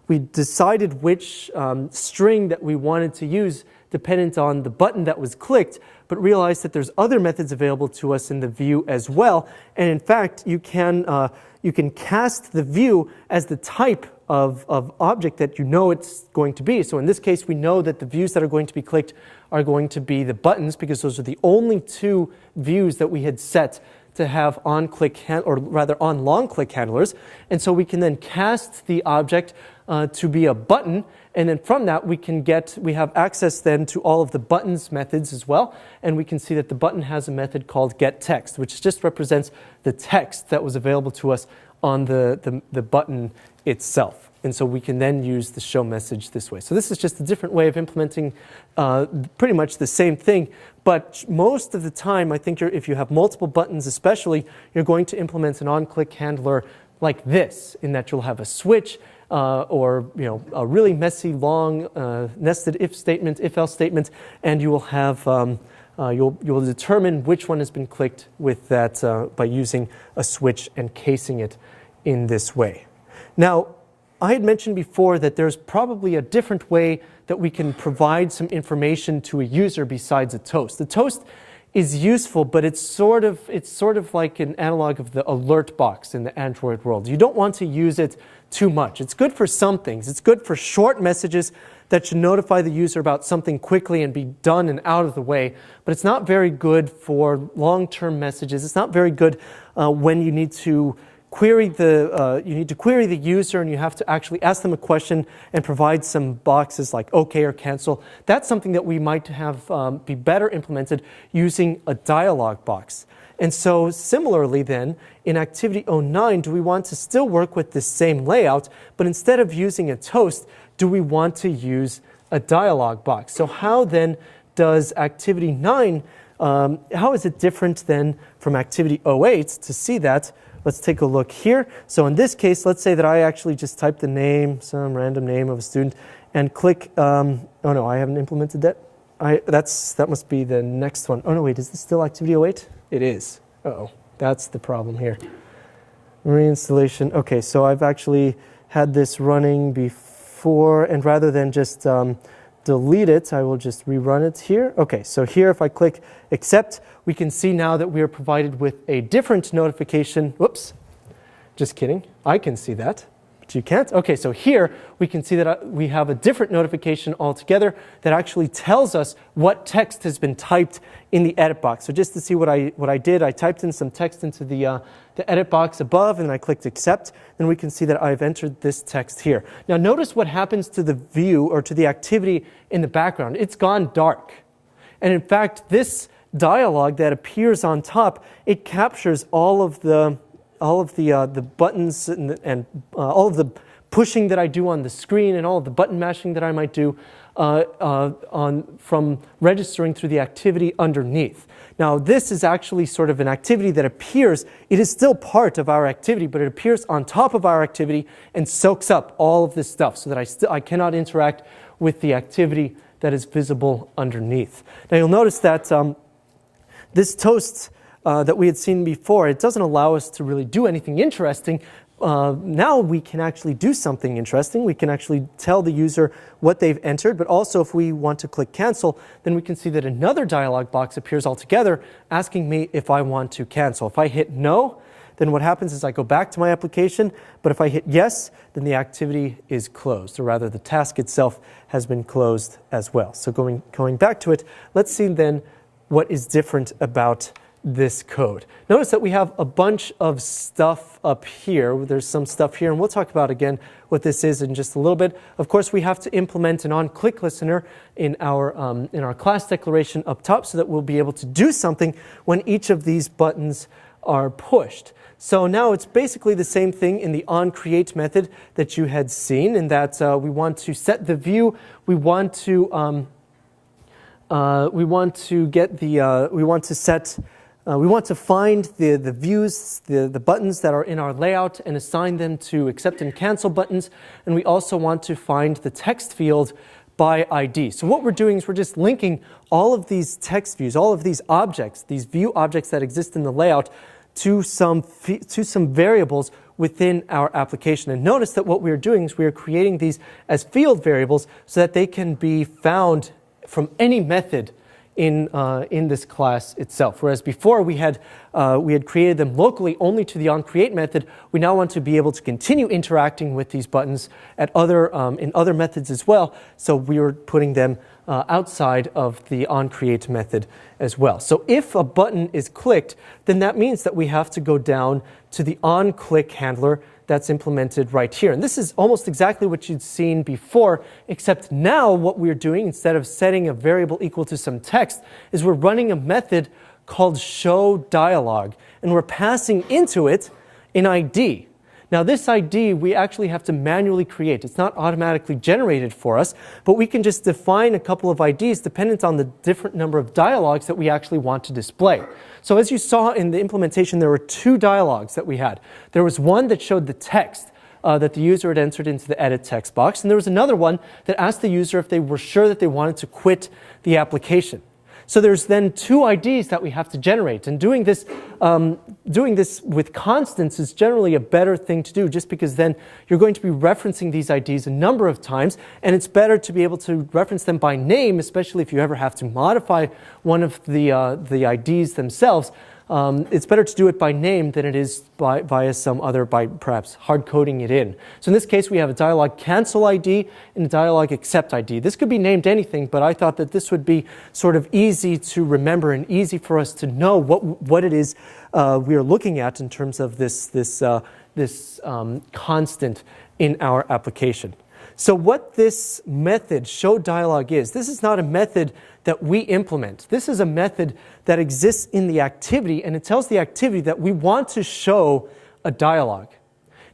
we decided which string that we wanted to use dependent on the button that was clicked, but realize that there's other methods available to us in the view as well. And in fact, you can cast the view as the type of object that you know it's going to be. So in this case, we know that the views that are going to be clicked are going to be the buttons, because those are the only two views that we had set to have on-click, or rather on-long-click handlers. And so we can then cast the object to be a button, and then from that we have access then to all of the buttons methods as well, and we can see that the button has a method called getText, which just represents the text that was available to us on the button itself. And so we can then use the show message this way. So this is just a different way of implementing pretty much the same thing. But most of the time, I think if you have multiple buttons especially, you're going to implement an on-click handler like this, in that you'll have a switch or a really messy, long nested if statement, if-else statement, and you will have you'll determine which one has been clicked with that by using a switch and casing it in this way. Now, I had mentioned before that there's probably a different way that we can provide some information to a user besides a toast. The toast is useful, but it's sort of like an analog of the alert box in the Android world. You don't want to use it too much. It's good for some things. It's good for short messages that should notify the user about something quickly and be done and out of the way, but it's not very good for long-term messages. It's not very good when you need to query the user and you have to actually ask them a question and provide some boxes like OK or cancel. That's something that we might have be better implemented using a dialog box. And so similarly then, in Activity 09, do we want to still work with the same layout, but instead of using a toast, do we want to use a dialog box? So how then does Activity 9, how is it different then from Activity 08? To see that, let's take a look here. So in this case, let's say that I actually just type the name, some random name of a student, and click, oh no, I haven't implemented that. That must be the next one. Oh no, wait, is this still Activity 08? It is. Uh-oh, that's the problem here. Reinstallation. Okay, so I've actually had this running before, and rather than just delete it, I will just rerun it here. Okay, so here if I click accept, we can see now that we are provided with a different notification. Whoops, just kidding. I can see that, but you can't. Okay, so here we can see that we have a different notification altogether that actually tells us what text has been typed in the edit box. So just to see what I did, I typed in some text into the edit box above, and I clicked accept. Then we can see that I've entered this text here. Now notice what happens to the view or to the activity in the background. It's gone dark. And in fact, this dialog that appears on top, it captures all of the buttons and all of the pushing that I do on the screen and all of the button mashing that I might do from registering through the activity underneath. Now this is actually sort of an activity that appears, it is still part of our activity, but it appears on top of our activity and soaks up all of this stuff so that I cannot interact with the activity that is visible underneath. Now you'll notice that this toast that we had seen before, it doesn't allow us to really do anything interesting. Now we can actually do something interesting. We can actually tell the user what they've entered, but also if we want to click cancel, then we can see that another dialog box appears altogether asking me if I want to cancel. If I hit no, then what happens is I go back to my application, but if I hit yes, then the activity is closed, or rather the task itself has been closed as well. So going back to it, let's see then what is different about this code. Notice that we have a bunch of stuff up here. There's some stuff here, and we'll talk about again what this is in just a little bit. Of course, we have to implement an on-click listener in our class declaration up top so that we'll be able to do something when each of these buttons are pushed. So now it's basically the same thing in the onCreate method that you had seen, in that we want to set the view, we want to find the views, the buttons that are in our layout and assign them to accept and cancel buttons. And we also want to find the text field by ID. So what we're doing is we're just linking all of these text views, all of these objects, these view objects that exist in the layout to some variables within our application. And notice that what we're doing is we're creating these as field variables so that they can be found from any method in this class itself. Whereas before we had created them locally only to the onCreate method, we now want to be able to continue interacting with these buttons at in other methods as well. So we were putting them outside of the onCreate method as well. So if a button is clicked, then that means that we have to go down to the onClick handler that's implemented right here. And this is almost exactly what you'd seen before, except now what we're doing, instead of setting a variable equal to some text, is we're running a method called showDialog, and we're passing into it an ID. Now this ID we actually have to manually create. It's not automatically generated for us, but we can just define a couple of IDs dependent on the different number of dialogues that we actually want to display. So as you saw in the implementation, there were two dialogues that we had. There was one that showed the text that the user had entered into the edit text box, and there was another one that asked the user if they were sure that they wanted to quit the application. So there's then two IDs that we have to generate, and doing this with constants is generally a better thing to do, just because then you're going to be referencing these IDs a number of times, and it's better to be able to reference them by name, especially if you ever have to modify one of the IDs themselves. It's better to do it by name than it is by perhaps hard coding it in. So in this case, we have a dialog cancel ID and a dialog accept ID. This could be named anything, but I thought that this would be sort of easy to remember and easy for us to know what it is we are looking at in terms of this constant in our application. So what this method showDialog is, this is not a method that we implement. This is a method that exists in the activity, and it tells the activity that we want to show a dialog.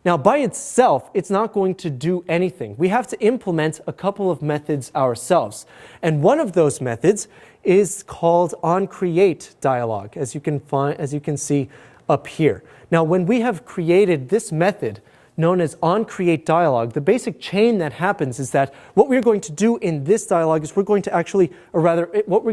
Now, by itself, it's not going to do anything. We have to implement a couple of methods ourselves. And one of those methods is called onCreateDialog, as you can see up here. Now, when we have created this method, known as onCreateDialog, the basic chain that happens is that what we're going to do in this dialog is what we're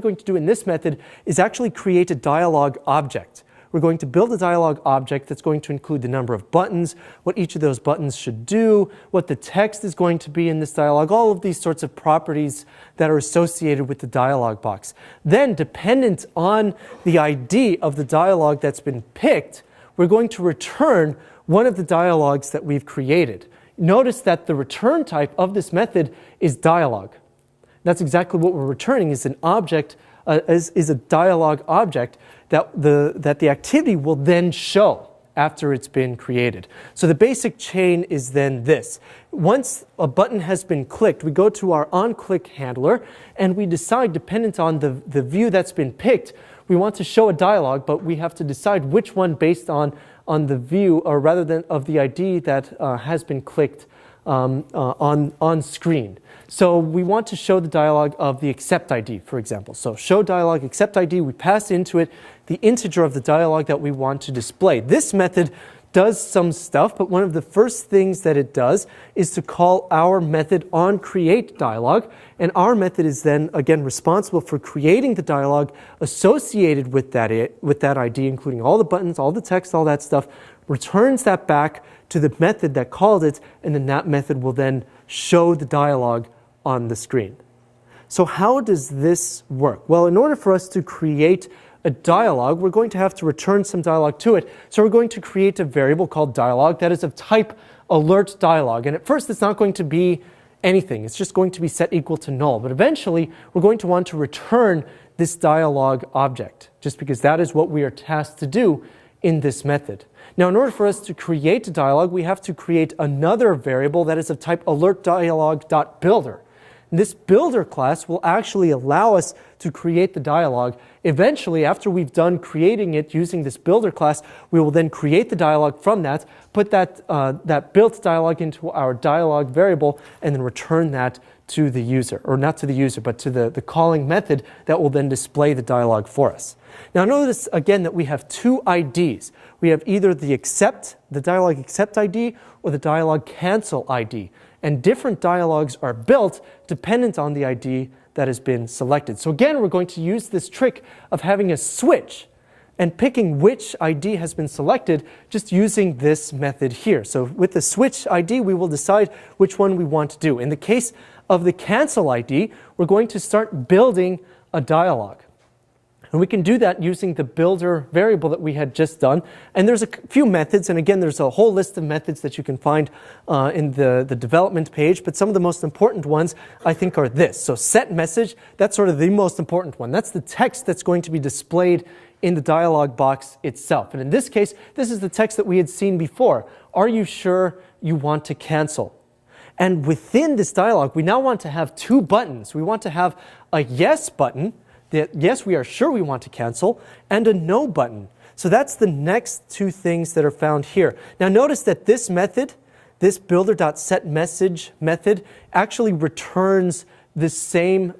going to do in this method is actually create a dialog object. We're going to build a dialog object that's going to include the number of buttons, what each of those buttons should do, what the text is going to be in this dialog, all of these sorts of properties that are associated with the dialog box. Then, dependent on the ID of the dialog that's been picked, we're going to return one of the dialogues that we've created. Notice that the return type of this method is dialog. That's exactly what we're returning, is an object, is a dialog object that the activity will then show after it's been created. So the basic chain is then this. Once a button has been clicked, we go to our onClick handler and we decide, dependent on the view that's been picked, we want to show a dialog, but we have to decide which one based on the view, or rather than of the ID that has been clicked on screen. So we want to show the dialog of the accept ID, for example. So showDialog accept ID, we pass into it the integer of the dialog that we want to display. This method does some stuff, but one of the first things that it does is to call our method onCreateDialog, and our method is then again responsible for creating the dialog associated with that ID, including all the buttons, all the text, all that stuff, returns that back to the method that called it, and then that method will then show the dialog on the screen. So how does this work? Well, in order for us to create a dialog, we're going to have to return some dialog to it. So we're going to create a variable called dialog that is of type alert dialog. And at first, it's not going to be anything. It's just going to be set equal to null. But eventually, we're going to want to return this dialog object, just because that is what we are tasked to do in this method. Now, in order for us to create a dialog, we have to create another variable that is of type alertDialog.builder. This builder class will actually allow us to create the dialog. Eventually, after we've done creating it using this builder class, we will then create the dialog from that, put that built dialog into our dialog variable, and then return that to the user, or not to the user, but to the calling method that will then display the dialog for us. Now notice again that we have two IDs. We have either the dialog accept ID or the dialog cancel ID. And different dialogs are built dependent on the ID that has been selected. So again, we're going to use this trick of having a switch and picking which ID has been selected just using this method here. So with the switch ID, we will decide which one we want to do. In the case of the cancel ID, we're going to start building a dialog. And we can do that using the builder variable that we had just done. And there's a few methods, and again, there's a whole list of methods that you can find in the development page, but some of the most important ones, I think, are this. So set message, that's sort of the most important one. That's the text that's going to be displayed in the dialog box itself. And in this case, this is the text that we had seen before. Are you sure you want to cancel? And within this dialog, we now want to have two buttons. We want to have a yes button, that yes, we are sure we want to cancel, and a no button. So that's the next two things that are found here. Now notice that this method, this builder.setMessage method, actually returns the same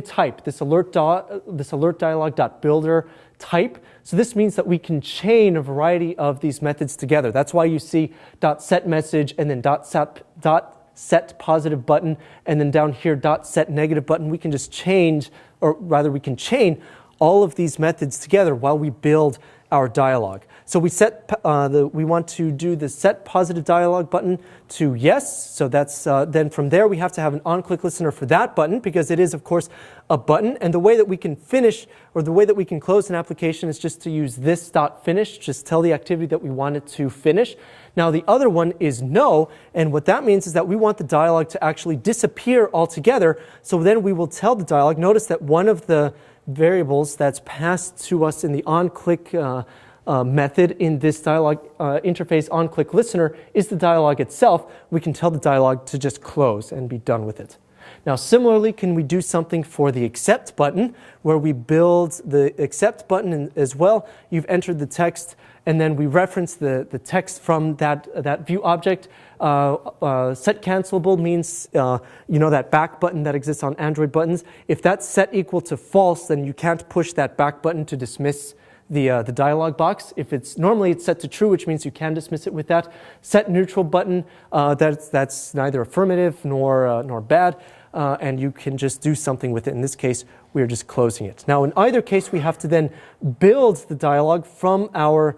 type, this alert dialog.builder type. So this means that we can chain a variety of these methods together. That's why you see .setMessage and then .set positive button, and then down here .set negative button. We can just change, or rather we can chain all of these methods together while we build our dialog. So we want to do the set positive dialog button to yes. So that's then from there we have to have an on-click listener for that button, because it is of course a button. And the way that we can finish, or the way that we can close an application, is just to use this .finish, just tell the activity that we want it to finish. Now the other one is no, and what that means is that we want the dialog to actually disappear altogether. So then we will tell the dialog, notice that one of the variables that's passed to us in the on-click method in this dialog interface on-click listener is the dialog itself. We can tell the dialog to just close and be done with it. Now similarly, can we do something for the accept button, where we build the accept button as well? You've entered the text, and then we reference the text from that view object. Set cancelable means, that back button that exists on Android buttons. If that's set equal to false, then you can't push that back button to dismiss the dialog box. If it's normally it's set to true, which means you can dismiss it with that. Set neutral button, that's neither affirmative nor bad, and you can just do something with it. In this case, we are just closing it. Now, in either case, we have to then build the dialog from our.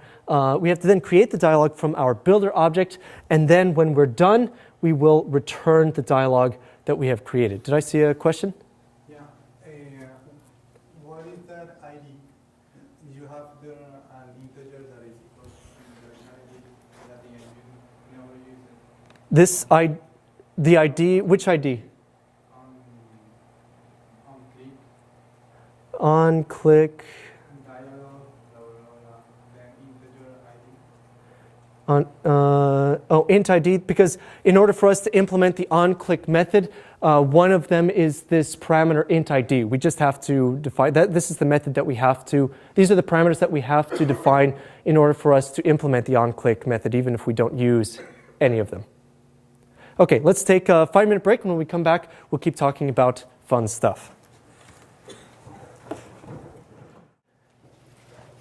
We have to then create the dialog from our builder object, and then when we're done, we will return the dialog that we have created. Did I see a question? Yeah. What is that ID? You have there an integer that is equal to the ID that you never use it. This the ID, which ID? On click. Dialog, then integer ID. Int ID, because in order for us to implement the on-click method, one of them is this parameter int ID. We just have to define that. This is the method that we have to, these are the parameters that we have to define in order for us to implement the on-click method, even if we don't use any of them. Okay, let's take a 5-minute break, and when we come back, we'll keep talking about fun stuff.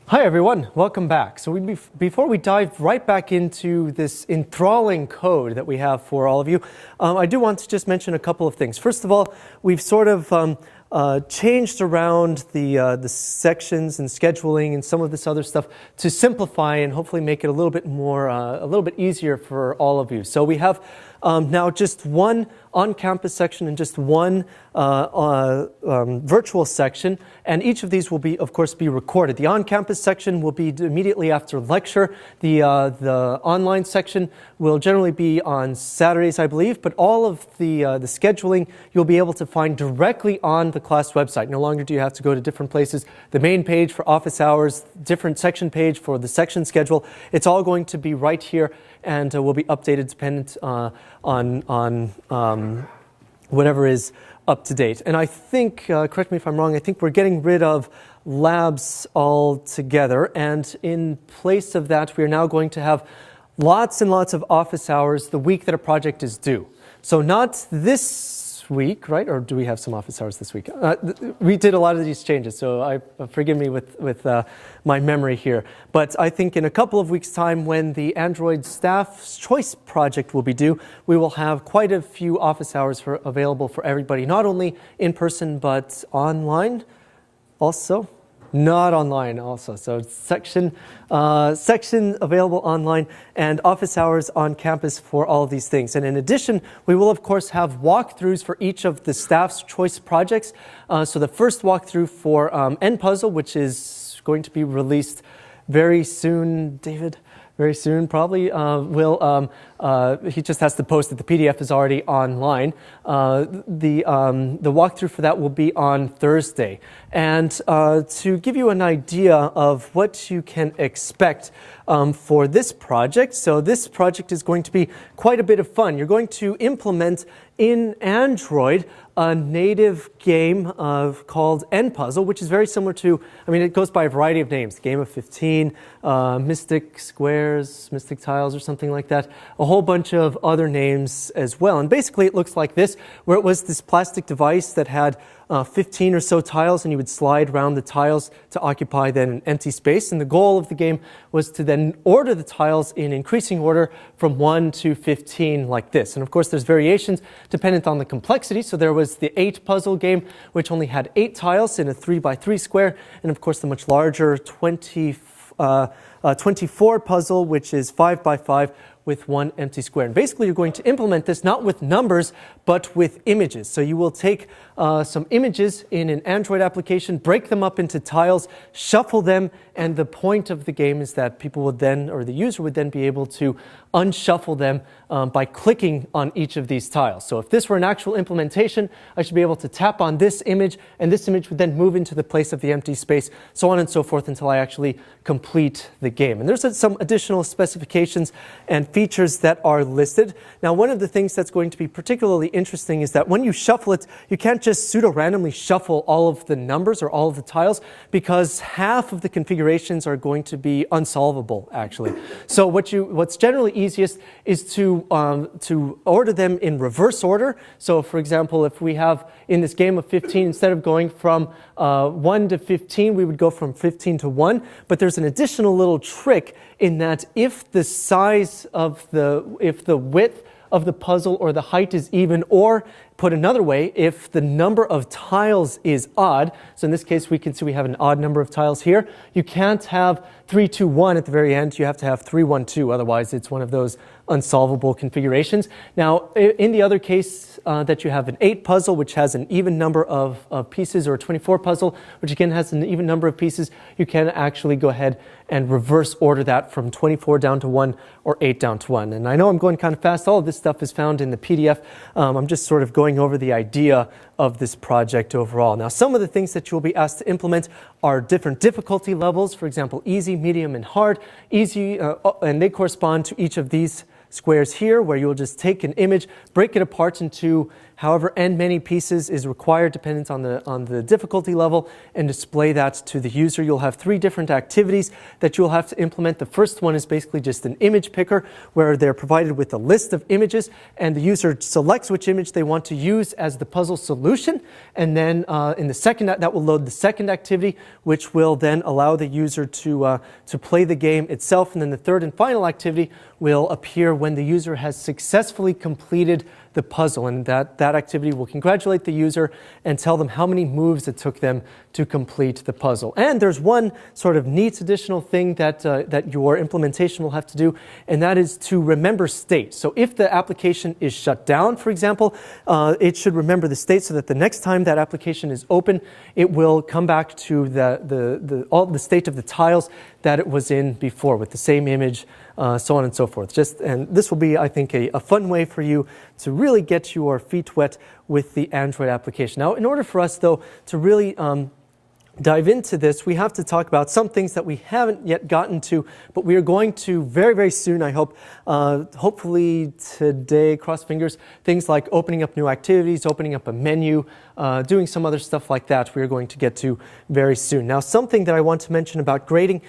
Hi everyone, welcome back. So before we dive right back into this enthralling code that we have for all of you, I do want to just mention a couple of things. First of all, we've sort of changed around the sections and scheduling and some of this other stuff to simplify and hopefully make it a little bit more, a little bit easier for all of you. So we have now just one on-campus section and just one virtual section, and each of these will be, of course, be recorded. The on-campus section will be immediately after lecture. The online section will generally be on Saturdays, I believe, but all of the scheduling you'll be able to find directly on the class website. No longer do you have to go to different places. The main page for office hours, different section page for the section schedule, it's all going to be right here, and will be updated dependent on whatever is up to date. And I think, correct me if I'm wrong, I think we're getting rid of labs altogether, and in place of that, we are now going to have lots and lots of office hours the week that a project is due. So not this week, right? Or do we have some office hours this week? We did a lot of these changes, so forgive me with my memory here. But I think in a couple of weeks' time, when the Android Staff's Choice project will be due, we will have quite a few office hours available for everybody, not only in person, but online also. Not online also. So it's section available online and office hours on campus for all of these things. And in addition, we will of course have walkthroughs for each of the staff's choice projects. So the first walkthrough for NPuzzle, which is going to be released very soon, David? Very soon, probably. He just has to post that the PDF is already online. The walkthrough for that will be on Thursday. And to give you an idea of what you can expect for this project, so this project is going to be quite a bit of fun. You're going to implement in Android a native game called NPuzzle, which is very similar to, I mean, it goes by a variety of names. Game of 15, Mystic Squares, Mystic Tiles, or something like that. A whole bunch of other names as well. And basically it looks like this, where it was this plastic device that had 15 or so tiles, and you would slide around the tiles to occupy then an empty space. And the goal of the game was to then order the tiles in increasing order from 1 to 15 like this. And of course there's variations dependent on the complexity. So there was the 8 puzzle game, which only had 8 tiles in a 3x3 square. And of course the much larger 24 puzzle, which is 5x5 with 1 empty square. And basically you're going to implement this not with numbers, but with images. So you will take some images in an Android application, break them up into tiles, shuffle them, and the point of the game is that people would then, or the user would then be able to unshuffle them by clicking on each of these tiles. So if this were an actual implementation, I should be able to tap on this image, and this image would then move into the place of the empty space, so on and so forth until I actually complete the game. And there's some additional specifications and features that are listed. Now, one of the things that's going to be particularly interesting is that when you shuffle it, you can't just pseudo-randomly shuffle all of the numbers or all of the tiles, because half of the configurations are going to be unsolvable, actually. So what's generally easiest is to order them in reverse order. So for example, if we have in this game of 15, instead of going from 1 to 15, we would go from 15 to 1. But there's an additional little trick in that if the width of the puzzle or the height is even, or put another way, if the number of tiles is odd, so in this case we can see we have an odd number of tiles here, you can't have 3, 2, 1 at the very end, you have to have 3, 1, 2, otherwise it's one of those unsolvable configurations. Now, in the other case that you have an 8 puzzle, which has an even number of pieces, or a 24 puzzle, which again has an even number of pieces, you can actually go ahead and reverse order that from 24 down to 1 or 8 down to 1. And I know I'm going kind of fast. All of this stuff is found in the PDF. I'm just sort of going over the idea of this project overall. Now, some of the things that you'll be asked to implement are different difficulty levels. For example, easy, medium, and hard. Easy, and they correspond to each of these squares here, where you'll just take an image, break it apart into however n many pieces is required dependent on the difficulty level, and display that to the user. You'll have 3 different activities that you'll have to implement. The first one is basically just an image picker, where they're provided with a list of images, and the user selects which image they want to use as the puzzle solution. And then in the second, that will load the second activity, which will then allow the user to play the game itself. And then the third and final activity will appear when the user has successfully completed the puzzle, and that activity will congratulate the user and tell them how many moves it took them to complete the puzzle. And there's one sort of neat additional thing that your implementation will have to do, and that is to remember state. So if the application is shut down, for example, it should remember the state so that the next time that application is open, it will come back to the state of the tiles that it was in before, with the same image, so on and so forth. And this will be, I think, a fun way for you to really get your feet wet with the Android application. Now, in order for us, though, to really dive into this, we have to talk about some things that we haven't yet gotten to, but we are going to very, very soon, I hope. Hopefully today, cross fingers, things like opening up new activities, opening up a menu, doing some other stuff like that we are going to get to very soon. Now, something that I want to mention about grading.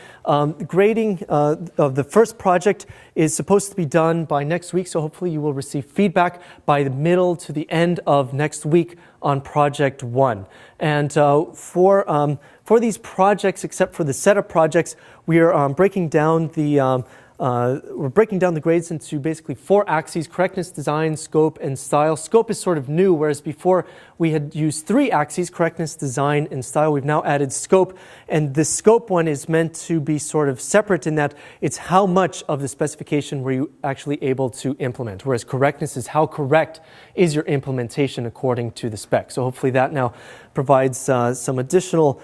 Grading of the first project is supposed to be done by next week, so hopefully you will receive feedback by the middle to the end of next week on project 1. And for these projects, except for the setup projects, we are breaking down the we're breaking down the grades into basically 4 axes: correctness, design, scope, and style. Scope is sort of new, whereas before we had used 3 axes: correctness, design, and style. We've now added scope, and the scope one is meant to be sort of separate in that it's how much of the specification were you actually able to implement, whereas correctness is how correct is your implementation according to the spec. So hopefully that now provides some additional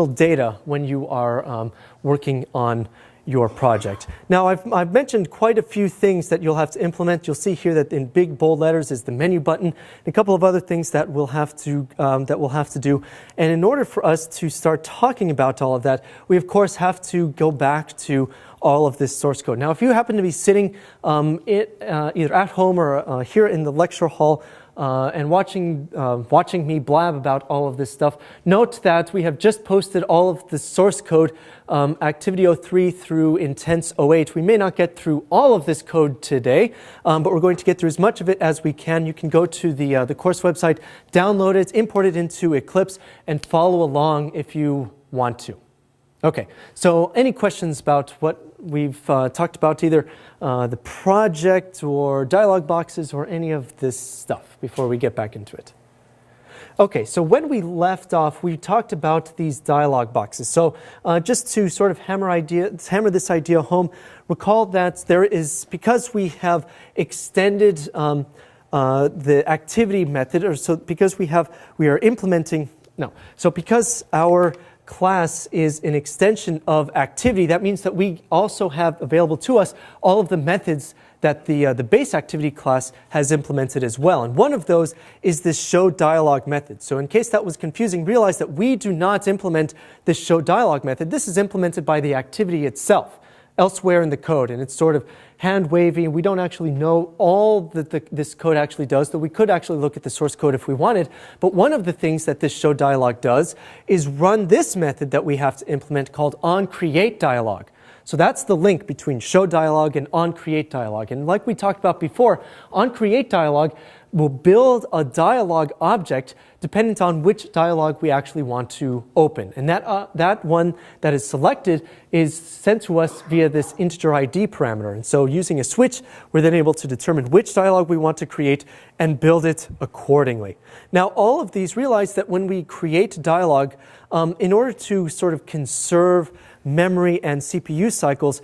data when you are working on your project. Now, I've mentioned quite a few things that you'll have to implement. You'll see here that in big bold letters is the menu button, and a couple of other things that we'll have to do. And in order for us to start talking about all of that, we of course have to go back to all of this source code. Now, if you happen to be sitting either at home or here in the lecture hall and watching me blab about all of this stuff, note that we have just posted all of the source code, Activity 03 through Intense 08. We may not get through all of this code today, but we're going to get through as much of it as we can. You can go to the course website, download it, import it into Eclipse, and follow along if you want to. Okay, so any questions about what we've talked about, either the project or dialog boxes or any of this stuff before we get back into it? Okay, so when we left off, we talked about these dialog boxes. So just to sort of hammer this idea home, recall that there is, because we have extended the activity method, or so because because our class is an extension of activity, that means that we also have available to us all of the methods that the base activity class has implemented as well. And one of those is this show dialog method. So in case that was confusing, realize that we do not implement this show dialog method. This is implemented by the activity itself elsewhere in the code, and it's sort of hand-wavy. We don't actually know all that this code actually does, though we could actually look at the source code if we wanted. But one of the things that this show dialog does is run this method that we have to implement called onCreateDialog. So that's the link between show dialog and onCreateDialog. And like we talked about before, onCreateDialog will build a dialog object dependent on which dialog we actually want to open. And that one that is selected is sent to us via this integer ID parameter. And so using a switch, we're then able to determine which dialog we want to create and build it accordingly. Now, all of these, realize that when we create dialog, in order to sort of conserve memory and CPU cycles,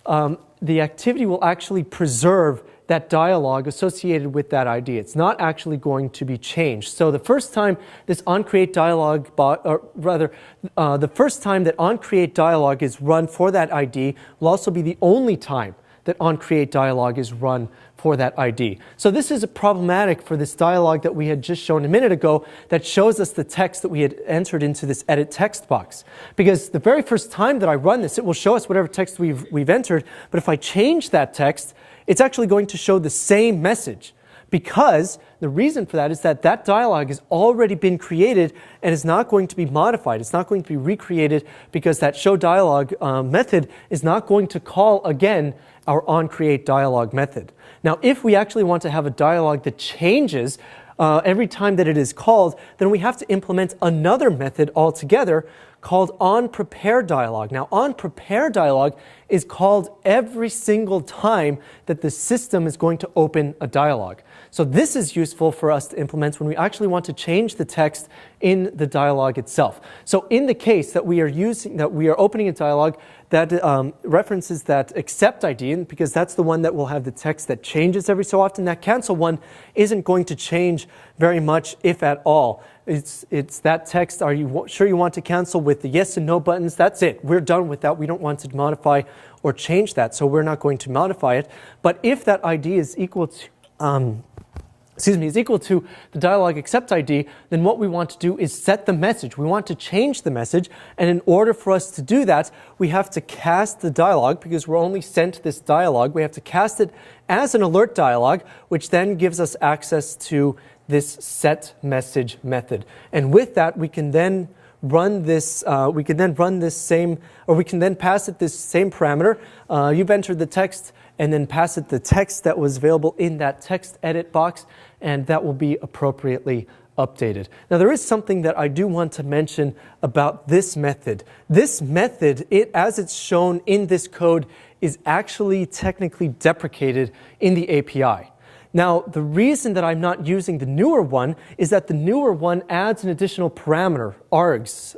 the activity will actually preserve that dialog associated with that ID. It's not actually going to be changed. So the first time this onCreateDialog, the first time that onCreateDialog is run for that ID will also be the only time that onCreateDialog is run for that ID. So this is problematic for this dialog that we had just shown a minute ago that shows us the text that we had entered into this edit text box. Because the very first time that I run this, it will show us whatever text we've entered, but if I change that text, it's actually going to show the same message, because the reason for that is that that dialog has already been created and is not going to be modified. It's not going to be recreated, because that show dialog method is not going to call again our onCreateDialog method. Now, if we actually want to have a dialog that changes every time that it is called, then we have to implement another method altogether called onPrepareDialog. Now, onPrepareDialog is called every single time that the system is going to open a dialog. So this is useful for us to implement when we actually want to change the text in the dialog itself. So in the case that we are opening a dialog that references that accept ID, and because that's the one that will have the text that changes every so often, that cancel one isn't going to change very much, if at all. It's that text, are you sure you want to cancel, with the yes and no buttons. That's it. We're done with that. We don't want to modify or change that, so we're not going to modify it. But if that ID is equal to the dialog accept ID, then what we want to do is set the message. We want to change the message, and in order for us to do that, we have to cast the dialog, because we're only sent this dialog. We have to cast it as an alert dialog, which then gives us access to this set message method. And with that, we can then run this. We can then pass it this same parameter. You've entered the text, and then pass it the text that was available in that text edit box, and that will be appropriately updated. Now, there is something that I do want to mention about this method. This method, as it's shown in this code, is actually technically deprecated in the API. Now, the reason that I'm not using the newer one is that the newer one adds an additional parameter, args,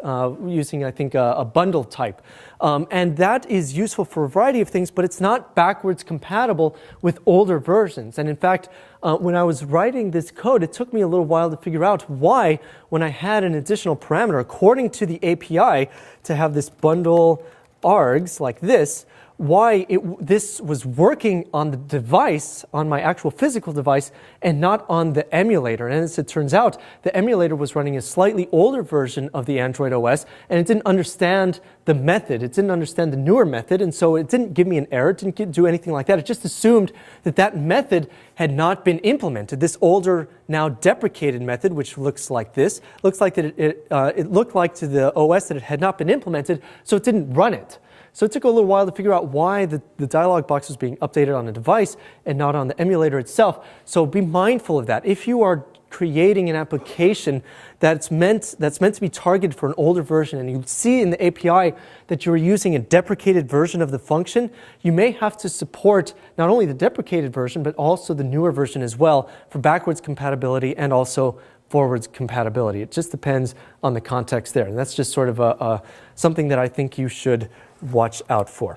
using, I think, a bundle type. And that is useful for a variety of things, but it's not backwards compatible with older versions. And in fact, when I was writing this code, it took me a little while to figure out why, when I had an additional parameter, according to the API, to have this bundle args like this, why this was working on the device, on my actual physical device, and not on the emulator. And as it turns out, the emulator was running a slightly older version of the Android OS, and it didn't understand the method. It didn't understand the newer method, and so it didn't give me an error. It didn't do anything like that. It just assumed that that method had not been implemented. This older, now deprecated method, which looks like this, looks like that it looked like to the OS that it had not been implemented, so it didn't run it. So it took a little while to figure out why the dialog box was being updated on the device and not on the emulator itself. So be mindful of that. If you are creating an application that's meant to be targeted for an older version, and you see in the API that you're using a deprecated version of the function, you may have to support not only the deprecated version, but also the newer version as well for backwards compatibility and also forwards compatibility. It just depends on the context there. And that's just sort of something that I think you should watch out for.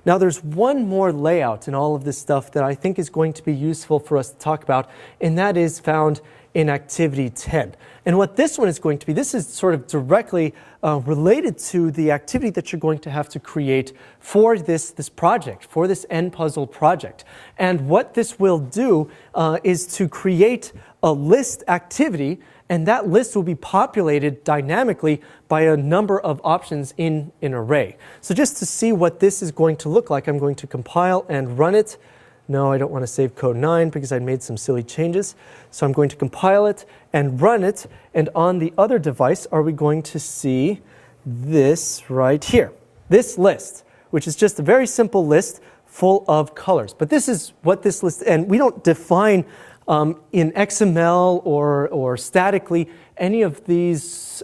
Now, there's one more layout in all of this stuff that I think is going to be useful for us to talk about, and that is found in Activity 10. And what this one is going to be, this is sort of directly related to the activity that you're going to have to create for this project, for this NPuzzle project. And what this will do is to create a list activity, and that list will be populated dynamically by a number of options in an array. So just to see what this is going to look like, I'm going to compile and run it. No, I don't want to save code 9 because I made some silly changes. So I'm going to compile it and run it. And on the other device, are we going to see this right here? This list, which is just a very simple list full of colors. But this is what this list, and we don't define in XML or statically any of these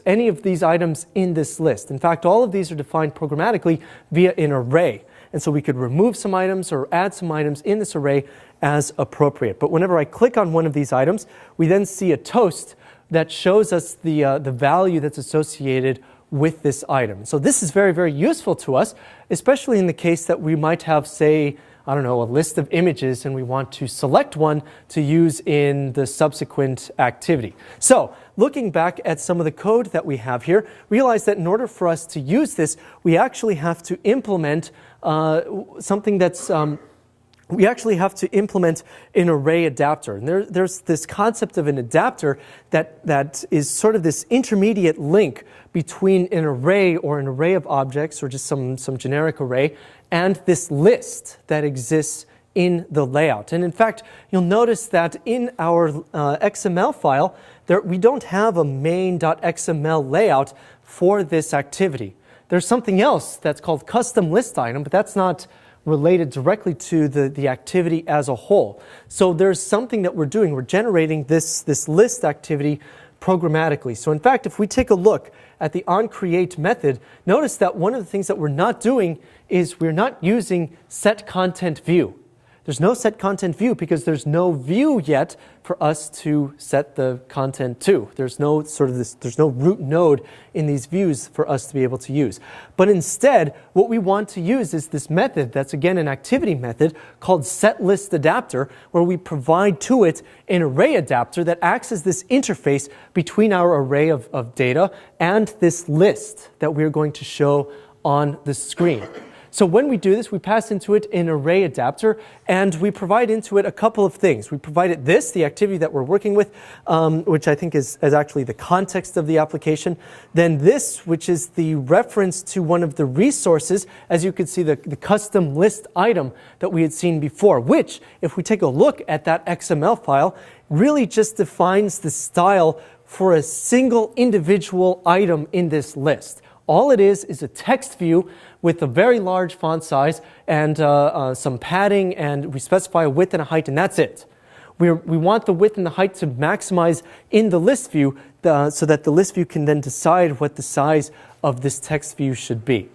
items in this list. In fact, all of these are defined programmatically via an array. And so we could remove some items or add some items in this array as appropriate. But whenever I click on one of these items, we then see a toast that shows us the value that's associated with this item. So this is very, very useful to us, especially in the case that we might have, say, I don't know, a list of images and we want to select one to use in the subsequent activity. So looking back at some of the code that we have here, realize that in order for us to use this, we actually have to implement something that's we actually have to implement an array adapter. And there's this concept of an adapter that is sort of this intermediate link between an array or an array of objects or just some generic array and this list that exists in the layout. And in fact, you'll notice that in our XML file, we don't have a main.xml layout for this activity. There's something else that's called custom list item, but that's not related directly to the activity as a whole. So there's something that we're doing. We're generating this list activity programmatically. So in fact, if we take a look at the onCreate method, notice that one of the things that we're not doing is we're not using setContentView. There's no setContentView because there's no view yet for us to set the content to. There's no there's no root node in these views for us to be able to use. But instead, what we want to use is this method that's again an activity method called setListAdapter, where we provide to it an array adapter that acts as this interface between our array of data and this list that we're going to show on the screen. So when we do this, we pass into it an array adapter, and we provide into it a couple of things. We provide it this, the activity that we're working with, which I think is actually the context of the application. Then this, which is the reference to one of the resources, as you can see, the custom list item that we had seen before, which, if we take a look at that XML file, really just defines the style for a single individual item in this list. All it is a text view with a very large font size and some padding, and we specify a width and a height, and that's it. We want the width and the height to maximize in the list view so that the list view can then decide what the size of this text view should be.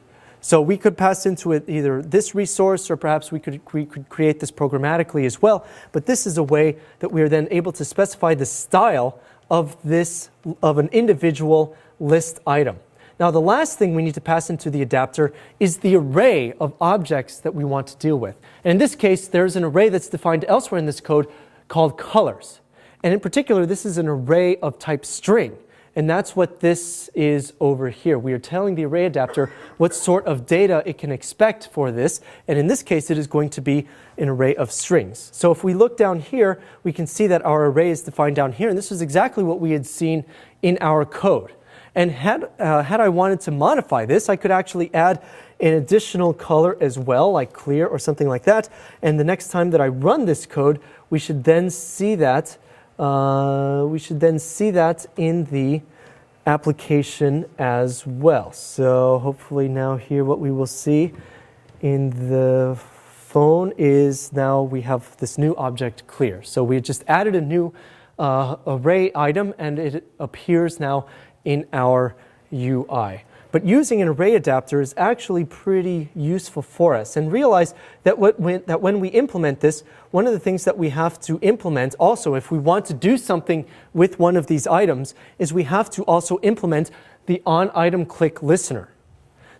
So we could pass into it either this resource, or perhaps we could create this programmatically as well. But this is a way that we are then able to specify the style of an individual list item. Now, the last thing we need to pass into the adapter is the array of objects that we want to deal with. And in this case, there's an array that's defined elsewhere in this code called colors. And in particular, this is an array of type string. And that's what this is over here. We are telling the array adapter what sort of data it can expect for this. And in this case, it is going to be an array of strings. So if we look down here, we can see that our array is defined down here. And this is exactly what we had seen in our code. And had I wanted to modify this, I could actually add an additional color as well, like clear or something like that. And the next time that I run this code, we should then see that in the application as well. So hopefully now here what we will see in the phone is now we have this new object clear. So we just added a new array item, and it appears now in our UI. But using an array adapter is actually pretty useful for us. And realize that when we implement this, one of the things that we have to implement also, if we want to do something with one of these items, is we have to also implement the on-item-click listener.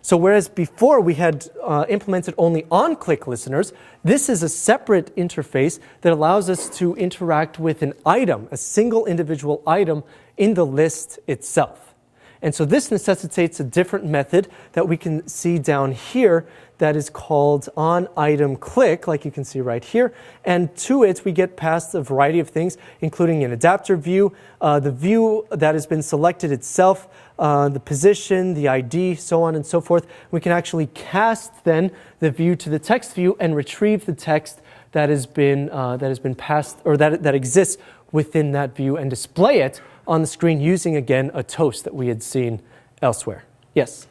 So whereas before we had implemented only on-click listeners, this is a separate interface that allows us to interact with an item, a single individual item in the list itself. And so this necessitates a different method that we can see down here that is called on-item-click, like you can see right here. And to it, we get past a variety of things, including an adapter view, the view that has been selected itself, the position, the ID, so on and so forth. We can actually cast then the view to the text view and retrieve the text that has been passed, or that exists within that view, and display it on the screen using, again, a toast that we had seen elsewhere. Yes?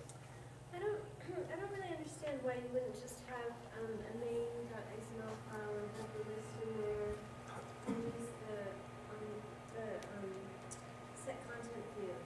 I don't really understand why you wouldn't just have a main.xml file and have the list in there and use the set content view.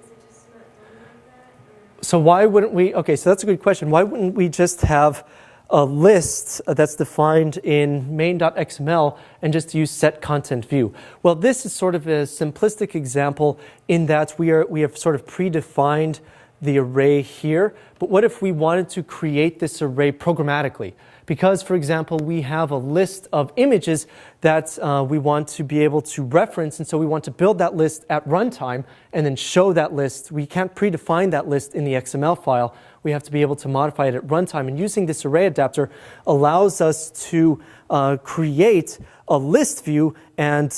Is it just not done like that? Or? So why wouldn't we, okay, so that's a good question. Why wouldn't we just have a list that's defined in main.xml and just use set content view? Well, this is sort of a simplistic example in that we have sort of predefined the array here. But what if we wanted to create this array programmatically? Because, for example, we have a list of images that we want to be able to reference, and so we want to build that list at runtime and then show that list. We can't predefine that list in the XML file. We have to be able to modify it at runtime. And using this array adapter allows us to create a list view and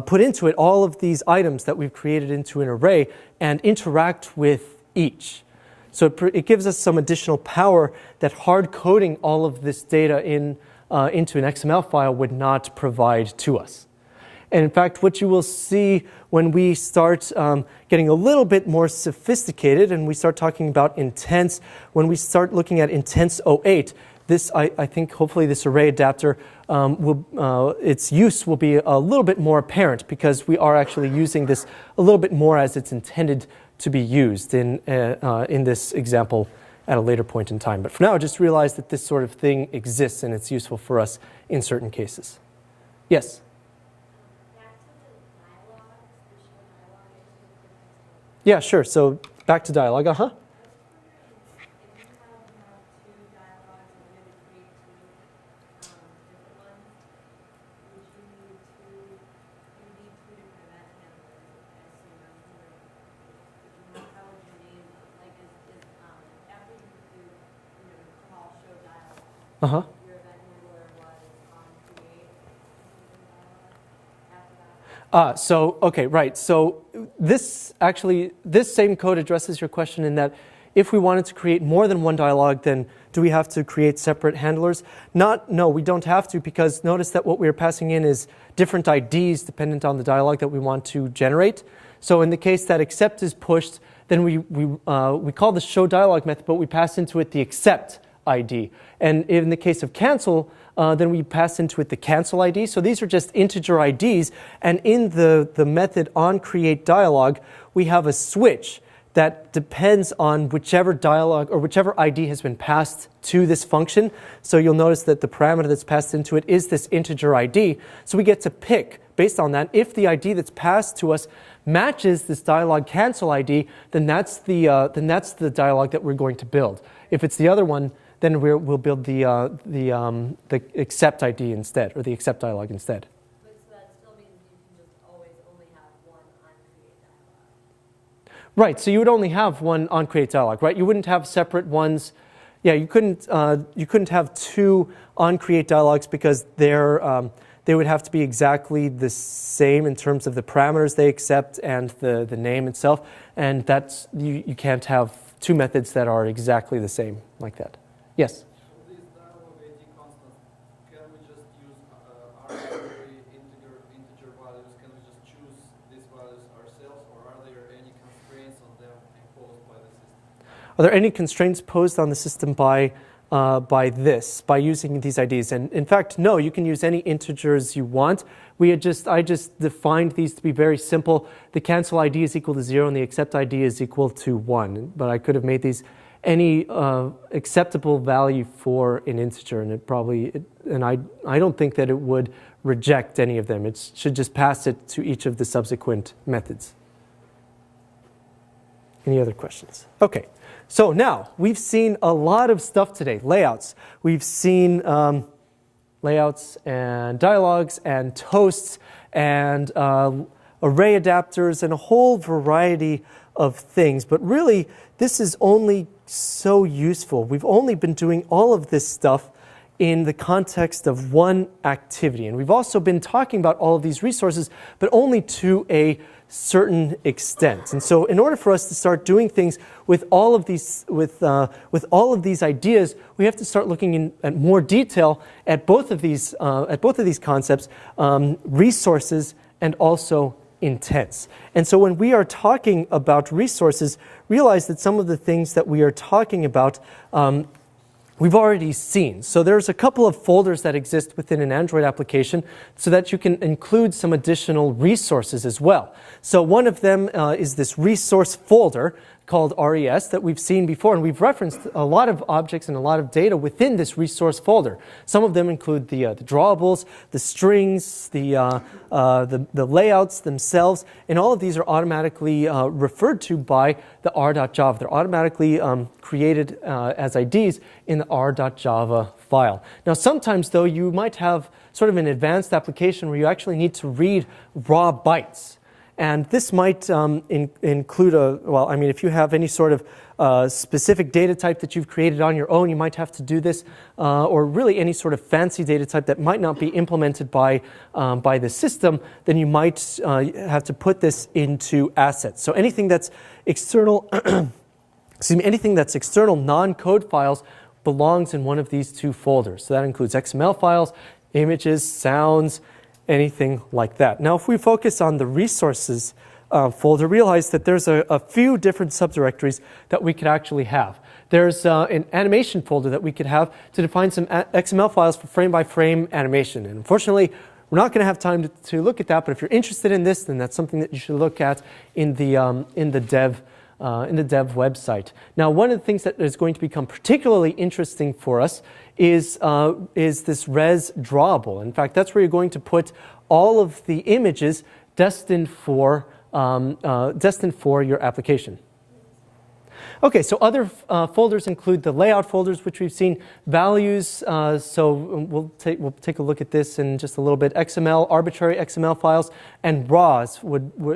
put into it all of these items that we've created into an array and interact with each. So it gives us some additional power that hard coding all of this data into an XML file would not provide to us. And in fact, what you will see when we start getting a little bit more sophisticated and we start talking about intents, when we start looking at intents 08, this, I think hopefully this array adapter, its use will be a little bit more apparent because we are actually using this a little bit more as it's intended to be used in this example at a later point in time. But for now, just realize that this sort of thing exists and it's useful for us in certain cases. Yes? Yeah, sure. So back to dialogue. Uh-huh. Uh-huh. Okay, right. So this same code addresses your question in that if we wanted to create more than one dialogue, then do we have to create separate handlers? No, we don't have to, because notice that what we're passing in is different IDs dependent on the dialogue that we want to generate. So in the case that accept is pushed, then we call the show dialogue method, but we pass into it the accept ID. And in the case of cancel, then we pass into it the cancel ID. So these are just integer IDs. And in the method onCreateDialog, we have a switch that depends on whichever dialog or whichever ID has been passed to this function. So you'll notice that the parameter that's passed into it is this integer ID. So we get to pick, based on that, if the ID that's passed to us matches this dialog cancel ID, then that's the dialog that we're going to build. If it's the other one, then we'll build the accept ID instead, or the accept dialog instead. But so that still means you can just always only have one uncreate dialog. Right, so you would only have one onCreate dialog, right? You wouldn't have separate ones. Yeah, you couldn't have two onCreate dialogs because they would have to be exactly the same in terms of the parameters they accept and the name itself. And that's you can't have two methods that are exactly the same like that. Yes? For these dialog ID constants, can we just use arbitrary integer values? Can we just choose these values ourselves, or are there any constraints on them imposed by the system? Are there any constraints posed on the system by using these IDs? And in fact, no, you can use any integers you want. I just defined these to be very simple. The cancel ID is equal to 0 and the accept ID is equal to 1. But I could have made these any acceptable value for an integer, and I don't think that it would reject any of them. It should just pass it to each of the subsequent methods. Any other questions? Okay. So now, we've seen a lot of stuff today. Layouts. We've seen layouts and dialogues and toasts and array adapters and a whole variety of things. But really, this is only so useful. We've only been doing all of this stuff in the context of one activity. And we've also been talking about all of these resources, but only to a certain extent. And so in order for us to start doing things with all of these ideas, we have to start looking at more detail at both of these concepts, resources and also intents. And so when we are talking about resources, realize that some of the things that we are talking about we've already seen. So there's a couple of folders that exist within an Android application so that you can include some additional resources as well. So one of them is this resource folder called RES that we've seen before, and we've referenced a lot of objects and a lot of data within this resource folder. Some of them include the drawables, the strings, the layouts themselves, and all of these are automatically referred to by the r.java. They're automatically created as IDs in the r.java file. Now sometimes though you might have sort of an advanced application where you actually need to read raw bytes. And this might include if you have any sort of specific data type that you've created on your own, you might have to do this, or really any sort of fancy data type that might not be implemented by the system, then you might have to put this into assets. So anything that's external, anything that's external non-code files belongs in one of these two folders. So that includes XML files, images, sounds, anything like that. Now, if we focus on the resources folder, realize that there's a few different subdirectories that we could actually have. There's an animation folder that we could have to define some XML files for frame-by-frame animation. And unfortunately, we're not going to have time to look at that, but if you're interested in this, then that's something that you should look at in the dev website. Now, one of the things that is going to become particularly interesting for us is this res drawable. In fact, that's where you're going to put all of the images destined for your application. Okay, so other folders include the layout folders, which we've seen, values. So we'll take a look at this in just a little bit. XML, arbitrary XML files, and raws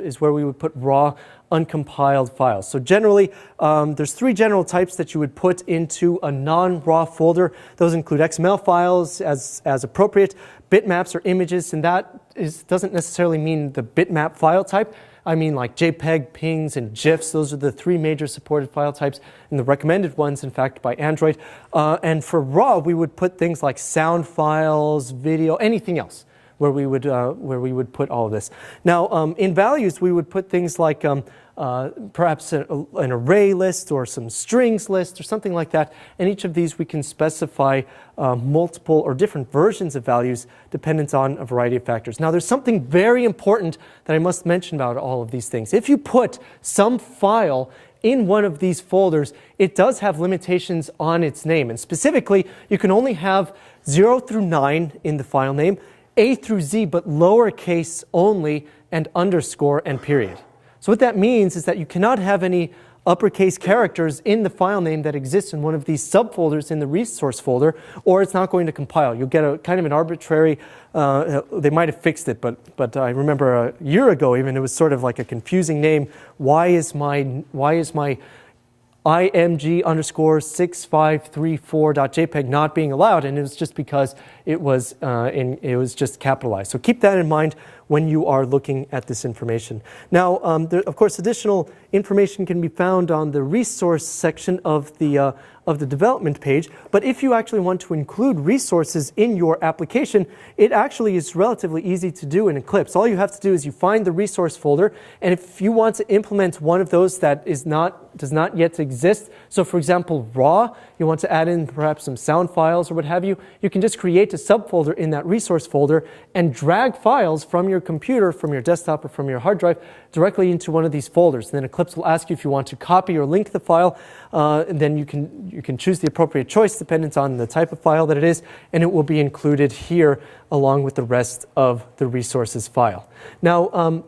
is where we would put raw uncompiled files. So generally, there's three general types that you would put into a non-raw folder. Those include XML files as appropriate, bitmaps or images, and that doesn't necessarily mean the bitmap file type. I mean like JPEG, PNGs, and GIFs. Those are the three major supported file types and the recommended ones, in fact, by Android. And for RAW, we would put things like sound files, video, anything else where we would put all of this. Now, in values, we would put things like perhaps an array list or some strings list or something like that. And each of these we can specify multiple or different versions of values dependent on a variety of factors. Now, there's something very important that I must mention about all of these things. If you put some file in one of these folders, it does have limitations on its name. And specifically, you can only have 0 through 9 in the file name, A through Z, but lowercase only, and underscore and period. So what that means is that you cannot have any uppercase characters in the file name that exists in one of these subfolders in the resource folder, or it's not going to compile. You'll get a kind of an arbitrary, they might have fixed it, but I remember a year ago even, it was sort of like a confusing name. Why is my img underscore 6534.jpg not being allowed? And it was just because it was just capitalized. So keep that in mind when you are looking at this information. Now, there, of course, additional information can be found on the resource section of the development page. But if you actually want to include resources in your application, it actually is relatively easy to do in Eclipse. All you have to do is you find the resource folder, and if you want to implement one of those that does not yet exist, so for example, raw, you want to add in perhaps some sound files or what have you, you can just create a subfolder in that resource folder and drag files from your computer, from your desktop, or from your hard drive directly into one of these folders. And then Eclipse will ask you if you want to copy or link the file, and then you can choose the appropriate choice dependent on the type of file that it is, and it will be included here along with the rest of the resources file. Now,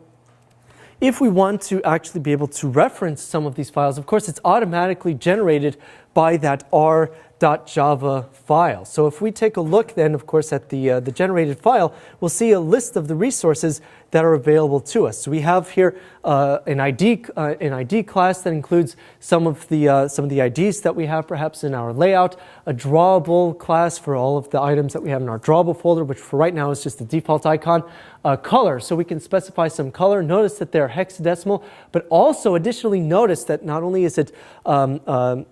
if we want to actually be able to reference some of these files, of course, it's automatically generated by that r.java file. So if we take a look then, of course, at the generated file, we'll see a list of the resources that are available to us. So we have here an ID class that includes some of the IDs that we have perhaps in our layout, a drawable class for all of the items that we have in our drawable folder, which for right now is just the default icon. Color, so we can specify some color. Notice that they're hexadecimal, but also additionally notice that not only is it hexadecimal,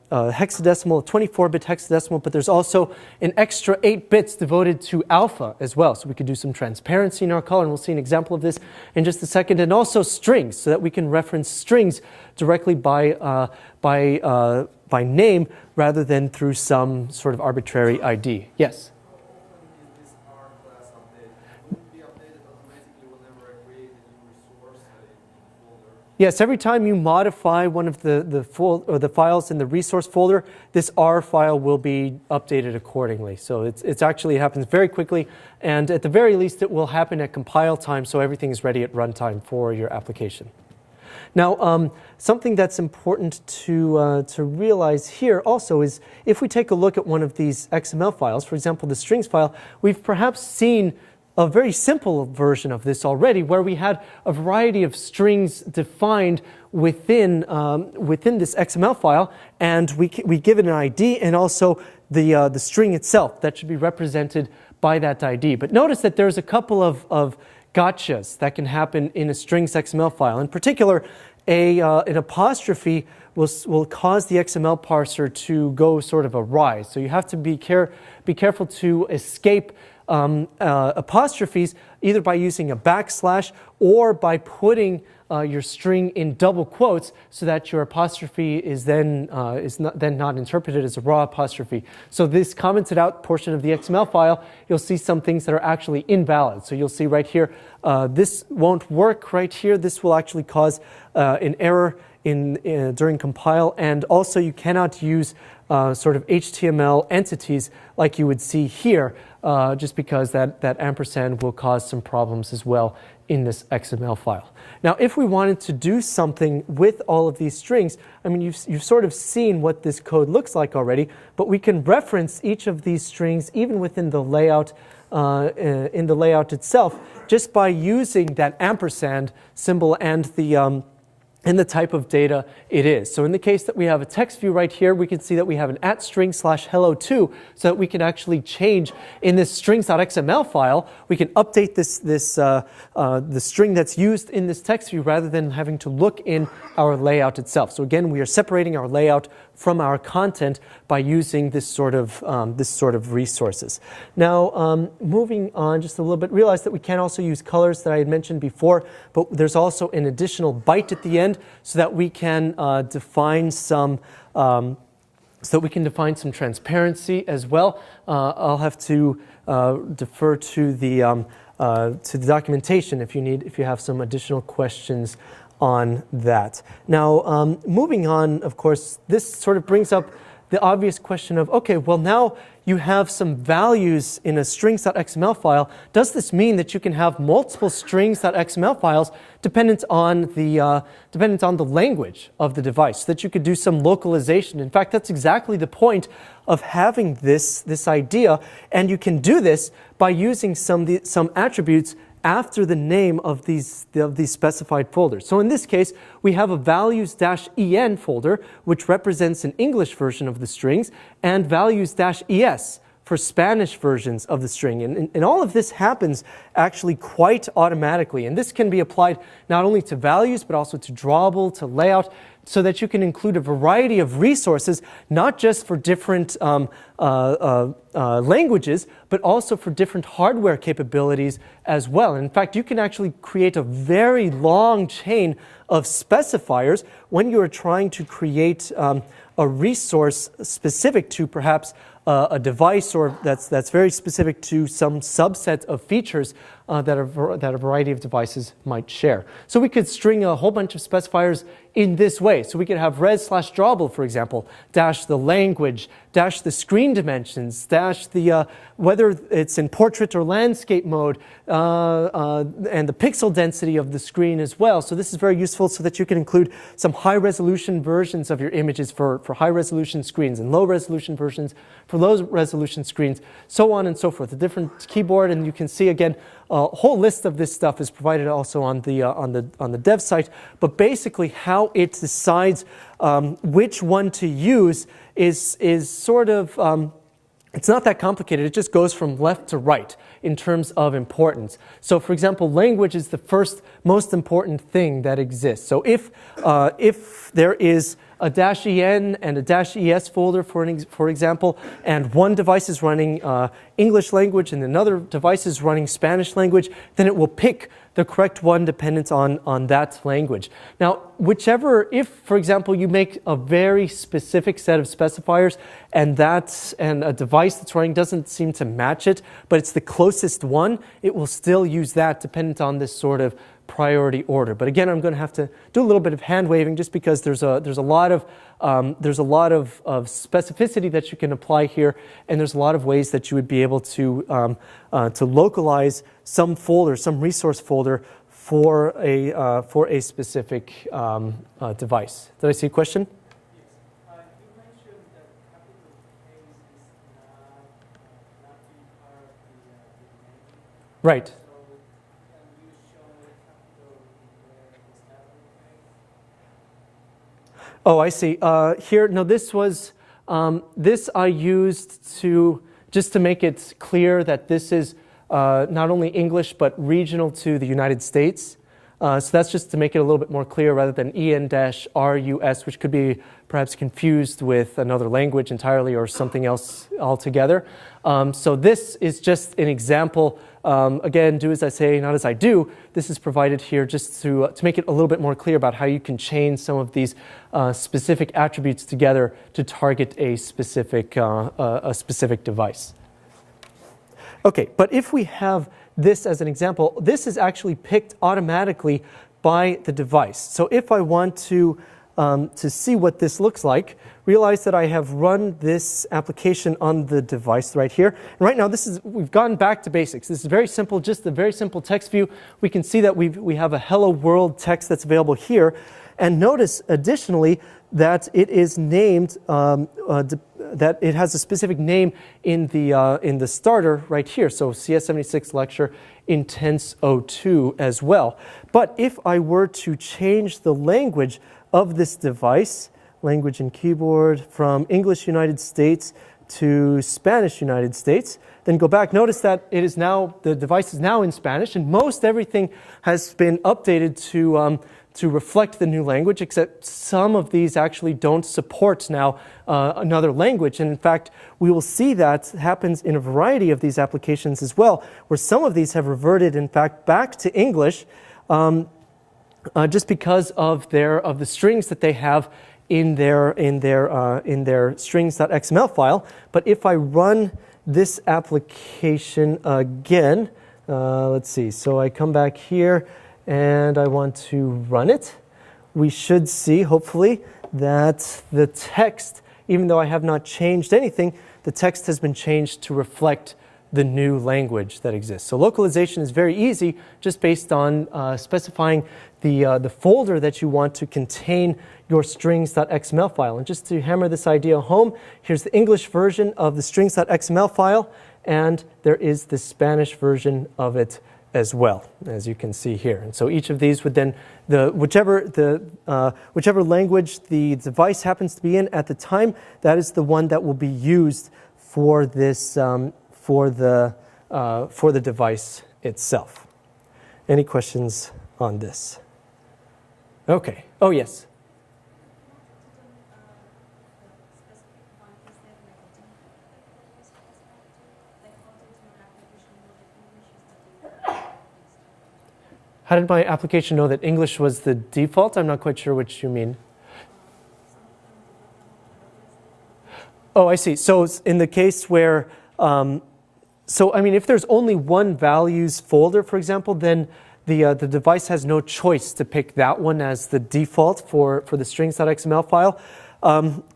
24-bit hexadecimal, but there's also an extra 8 bits devoted to alpha as well. So we could do some transparency in our color, and we'll see an example of this in just a second. And also strings, so that we can reference strings directly by name rather than through some sort of arbitrary ID. Yes? Yes, every time you modify one of the files in the resource folder, this R file will be updated accordingly. So it happens very quickly, and at the very least it will happen at compile time, so everything is ready at runtime for your application. Now, something that's important to realize here also is if we take a look at one of these XML files, for example, the strings file, we've perhaps seen a very simple version of this already, where we had a variety of strings defined within this XML file, and we give it an ID and also the string itself that should be represented by that ID. But notice that there's a couple of gotchas that can happen in a strings XML file. In particular, an apostrophe will cause the XML parser to go sort of awry. So you have to be careful to escape apostrophes either by using a backslash or by putting your string in double quotes so that your apostrophe is then not interpreted as a raw apostrophe. So this commented out portion of the XML file, you'll see some things that are actually invalid. So you'll see right here, this won't work right here. This will actually cause an error during compile, and also you cannot use sort of HTML entities like you would see here, just because that ampersand will cause some problems as well in this XML file. Now, if we wanted to do something with all of these strings, I mean, you've sort of seen what this code looks like already, but we can reference each of these strings even within the layout, in the layout itself, just by using that ampersand symbol and the type of data it is. So in the case that we have a text view right here, we can see that we have an @string/hello2, so that we can actually change in this strings.xml file, we can update the string that's used in this text view rather than having to look in our layout itself. So again, we are separating our layout from our content by using this sort of resources. Now, moving on just a little bit, realize that we can also use colors that I had mentioned before, but there's also an additional byte at the end so that we can define some transparency as well. I'll have to defer to the documentation if you have some additional questions on that. Now, moving on, of course, this sort of brings up the obvious question of, okay, well now you have some values in a strings.xml file. Does this mean that you can have multiple strings.xml files dependent on the language of the device, so that you could do some localization? In fact, that's exactly the point of having this idea, and you can do this by using some attributes after the name of these specified folders. So in this case, we have a values-en folder, which represents an English version of the strings, and values-es for Spanish versions of the string. And all of this happens actually quite automatically. And this can be applied not only to values, but also to drawable, to layout, so that you can include a variety of resources, not just for different languages, but also for different hardware capabilities as well. And in fact, you can actually create a very long chain of specifiers when you are trying to create a resource specific to perhaps a device, or that's very specific to some subset of features that a variety of devices might share. So we could string a whole bunch of specifiers in this way. So we could have res/drawable, for example, dash the language, dash the screen dimensions, dash the whether it's in portrait or landscape mode, and the pixel density of the screen as well. So this is very useful so that you can include some high-resolution versions of your images for high-resolution screens, and low-resolution versions for low-resolution screens, so on and so forth. A different keyboard, and you can see again a whole list of this stuff is provided also on the dev site. But basically, how it decides which one to use is sort of it's not that complicated. It just goes from left to right in terms of importance. So, for example, language is the first most important thing that exists. So if there is a -en and a -es folder, for example, and one device is running English language and another device is running Spanish language, then it will pick the correct one dependent on that language. Now, if, for example, you make a very specific set of specifiers and a device that's running doesn't seem to match it, but it's the closest one, it will still use that dependent on this sort of priority order. But again, I'm going to have to do a little bit of hand waving just because there's a lot of specificity that you can apply here, and there's a lot of ways that you would be able to localize some folder, some resource folder for a specific device. Did I see a question? Yes. You mentioned that capital K is not being part of the name. Right. Oh, I see. Here, no, this I used just to make it clear that this is not only English, but regional to the United States. So that's just to make it a little bit more clear rather than en-rus, which could be perhaps confused with another language entirely or something else altogether. So this is just an example. Again, do as I say, not as I do. This is provided here just to make it a little bit more clear about how you can chain some of these specific attributes together to target a specific device. Okay, but if we have this as an example, this is actually picked automatically by the device. So if I want to see what this looks like, realize that I have run this application on the device right here. And right now, we've gone back to basics. This is very simple, just a very simple text view. We can see that we have a hello world text that's available here. And notice additionally that it is named, that it has a specific name in the starter right here. So CS76 lecture Intense 02 as well. But if I were to change the language of this device, language and keyboard, from English United States to Spanish United States, then go back, notice that the device is now in Spanish, and most everything has been updated to reflect the new language, except some of these actually don't support now another language. And in fact, we will see that happens in a variety of these applications as well, where some of these have reverted, in fact, back to English just because of the strings that they have in their strings.xml file. But if I run this application again, let's see. So I come back here and I want to run it. we should see, hopefully, that the text, even though I have not changed anything, the text has been changed to reflect the new language that exists. So localization is very easy, just based on specifying the folder that you want to contain your strings.xml file. And just to hammer this idea home, here's the English version of the strings.xml file, and there is the Spanish version of it as well, as you can see here. And so each of these would then, whichever language the device happens to be in at the time, that is the one that will be used for this for the device itself. Any questions on this? Okay. Oh, yes. How did my application know that English was the default? I'm not quite sure what you mean. Oh, I see. So in the case where, if there's only one values folder, for example, then the device has no choice to pick that one as the default for the strings.xml file.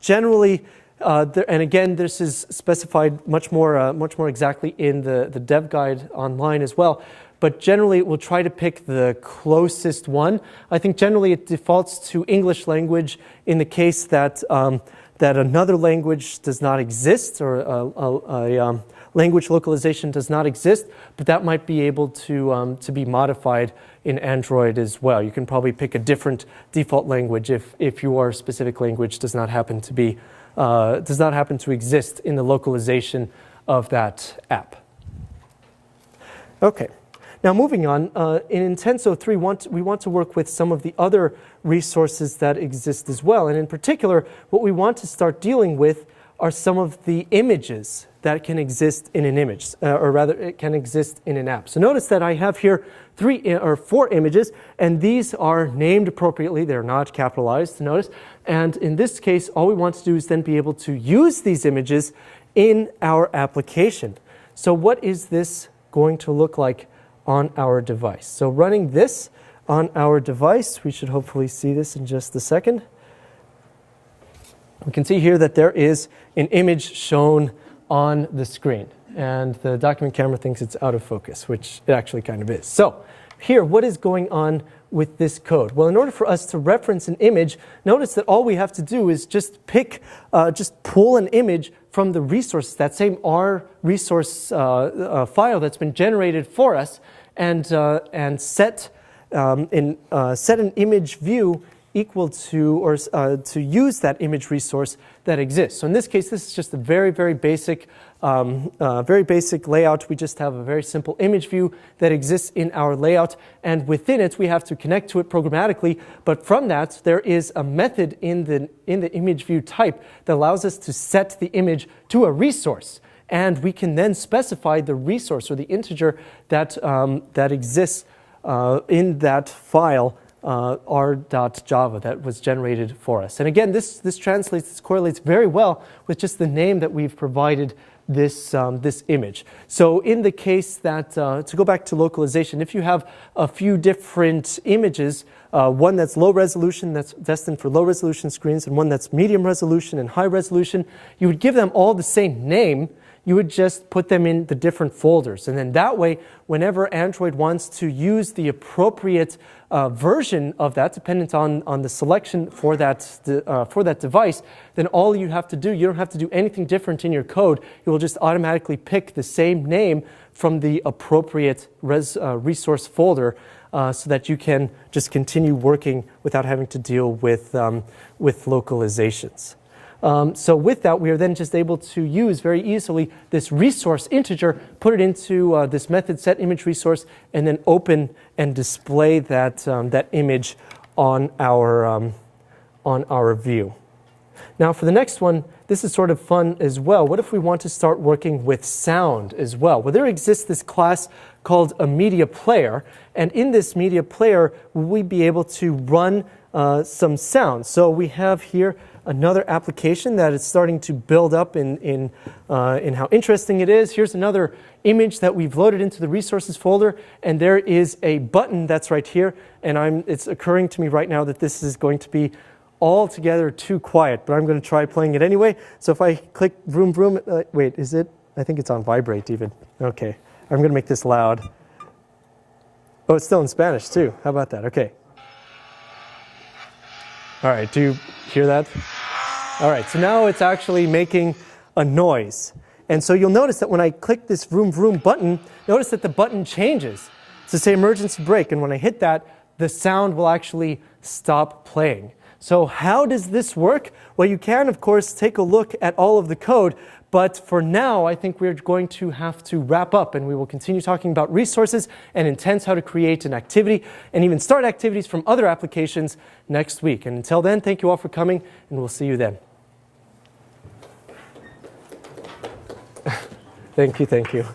Generally, and again, this is specified much more exactly in the dev guide online as well. But generally, it will try to pick the closest one. I think generally it defaults to English language in the case that that another language does not exist, or a language localization does not exist. But that might be able to be modified in Android as well. You can probably pick a different default language if your specific language does not happen to exist in the localization of that app. Okay. Now moving on, in Intenso 3, we want to work with some of the other resources that exist as well. And in particular, what we want to start dealing with are some of the images that can exist in an image, or rather, it can exist in an app. So notice that I have here 4 images, and these are named appropriately. They're not capitalized, notice. And in this case, all we want to do is then be able to use these images in our application. So what is this going to look like on our device? So running this on our device, we should hopefully see this in just a second. We can see here that there is an image shown on the screen, and the document camera thinks it's out of focus, which it actually kind of is. So here, what is going on with this code? Well, in order for us to reference an image, notice that all we have to do is just pull an image from the resource, that same R resource file that's been generated for us, and set an image view equal to, or to use that image resource that exists. So in this case, this is just a very basic layout. We just have a very simple image view that exists in our layout, and within it we have to connect to it programmatically. But from that, there is a method in the image view type that allows us to set the image to a resource, and we can then specify the resource, or the integer that exists in that file, r.java, that was generated for us. And again, this correlates very well with just the name that we've provided this image. So in the case that, to go back to localization, if you have a few different images, one that's low resolution, that's destined for low resolution screens, and one that's medium resolution and high resolution, you would give them all the same name. You would just put them in the different folders. And then that way, whenever Android wants to use the appropriate version of that, dependent on the selection for that device, then all you have to do, you don't have to do anything different in your code. You will just automatically pick the same name from the appropriate resource folder, so that you can just continue working without having to deal with localizations. So with that, we are then just able to use very easily this resource integer, put it into this method set image resource, and then open and display that image on our view. Now for the next one, this is sort of fun as well. What if we want to start working with sound as well? Well, there exists this class called a media player, and in this media player, we'll be able to run some sound. So we have here another application that is starting to build up in how interesting it is. Here's another image that we've loaded into the resources folder, and there is a button that's right here, and it's occurring to me right now that this is going to be altogether too quiet, but I'm going to try playing it anyway. So if I click vroom vroom, wait, is it? I think it's on vibrate even. Okay, I'm going to make this loud. Oh, it's still in Spanish too. How about that? Okay. All right, do you hear that? All right, so now it's actually making a noise. And so you'll notice that when I click this vroom vroom button, notice that the button changes to say emergency brake. And when I hit that, the sound will actually stop playing. So how does this work? Well, you can, of course, take a look at all of the code. But for now, I think we're going to have to wrap up, and we will continue talking about resources and intents, how to create an activity, and even start activities from other applications next week. And until then, thank you all for coming, and we'll see you then. Thank you, thank you.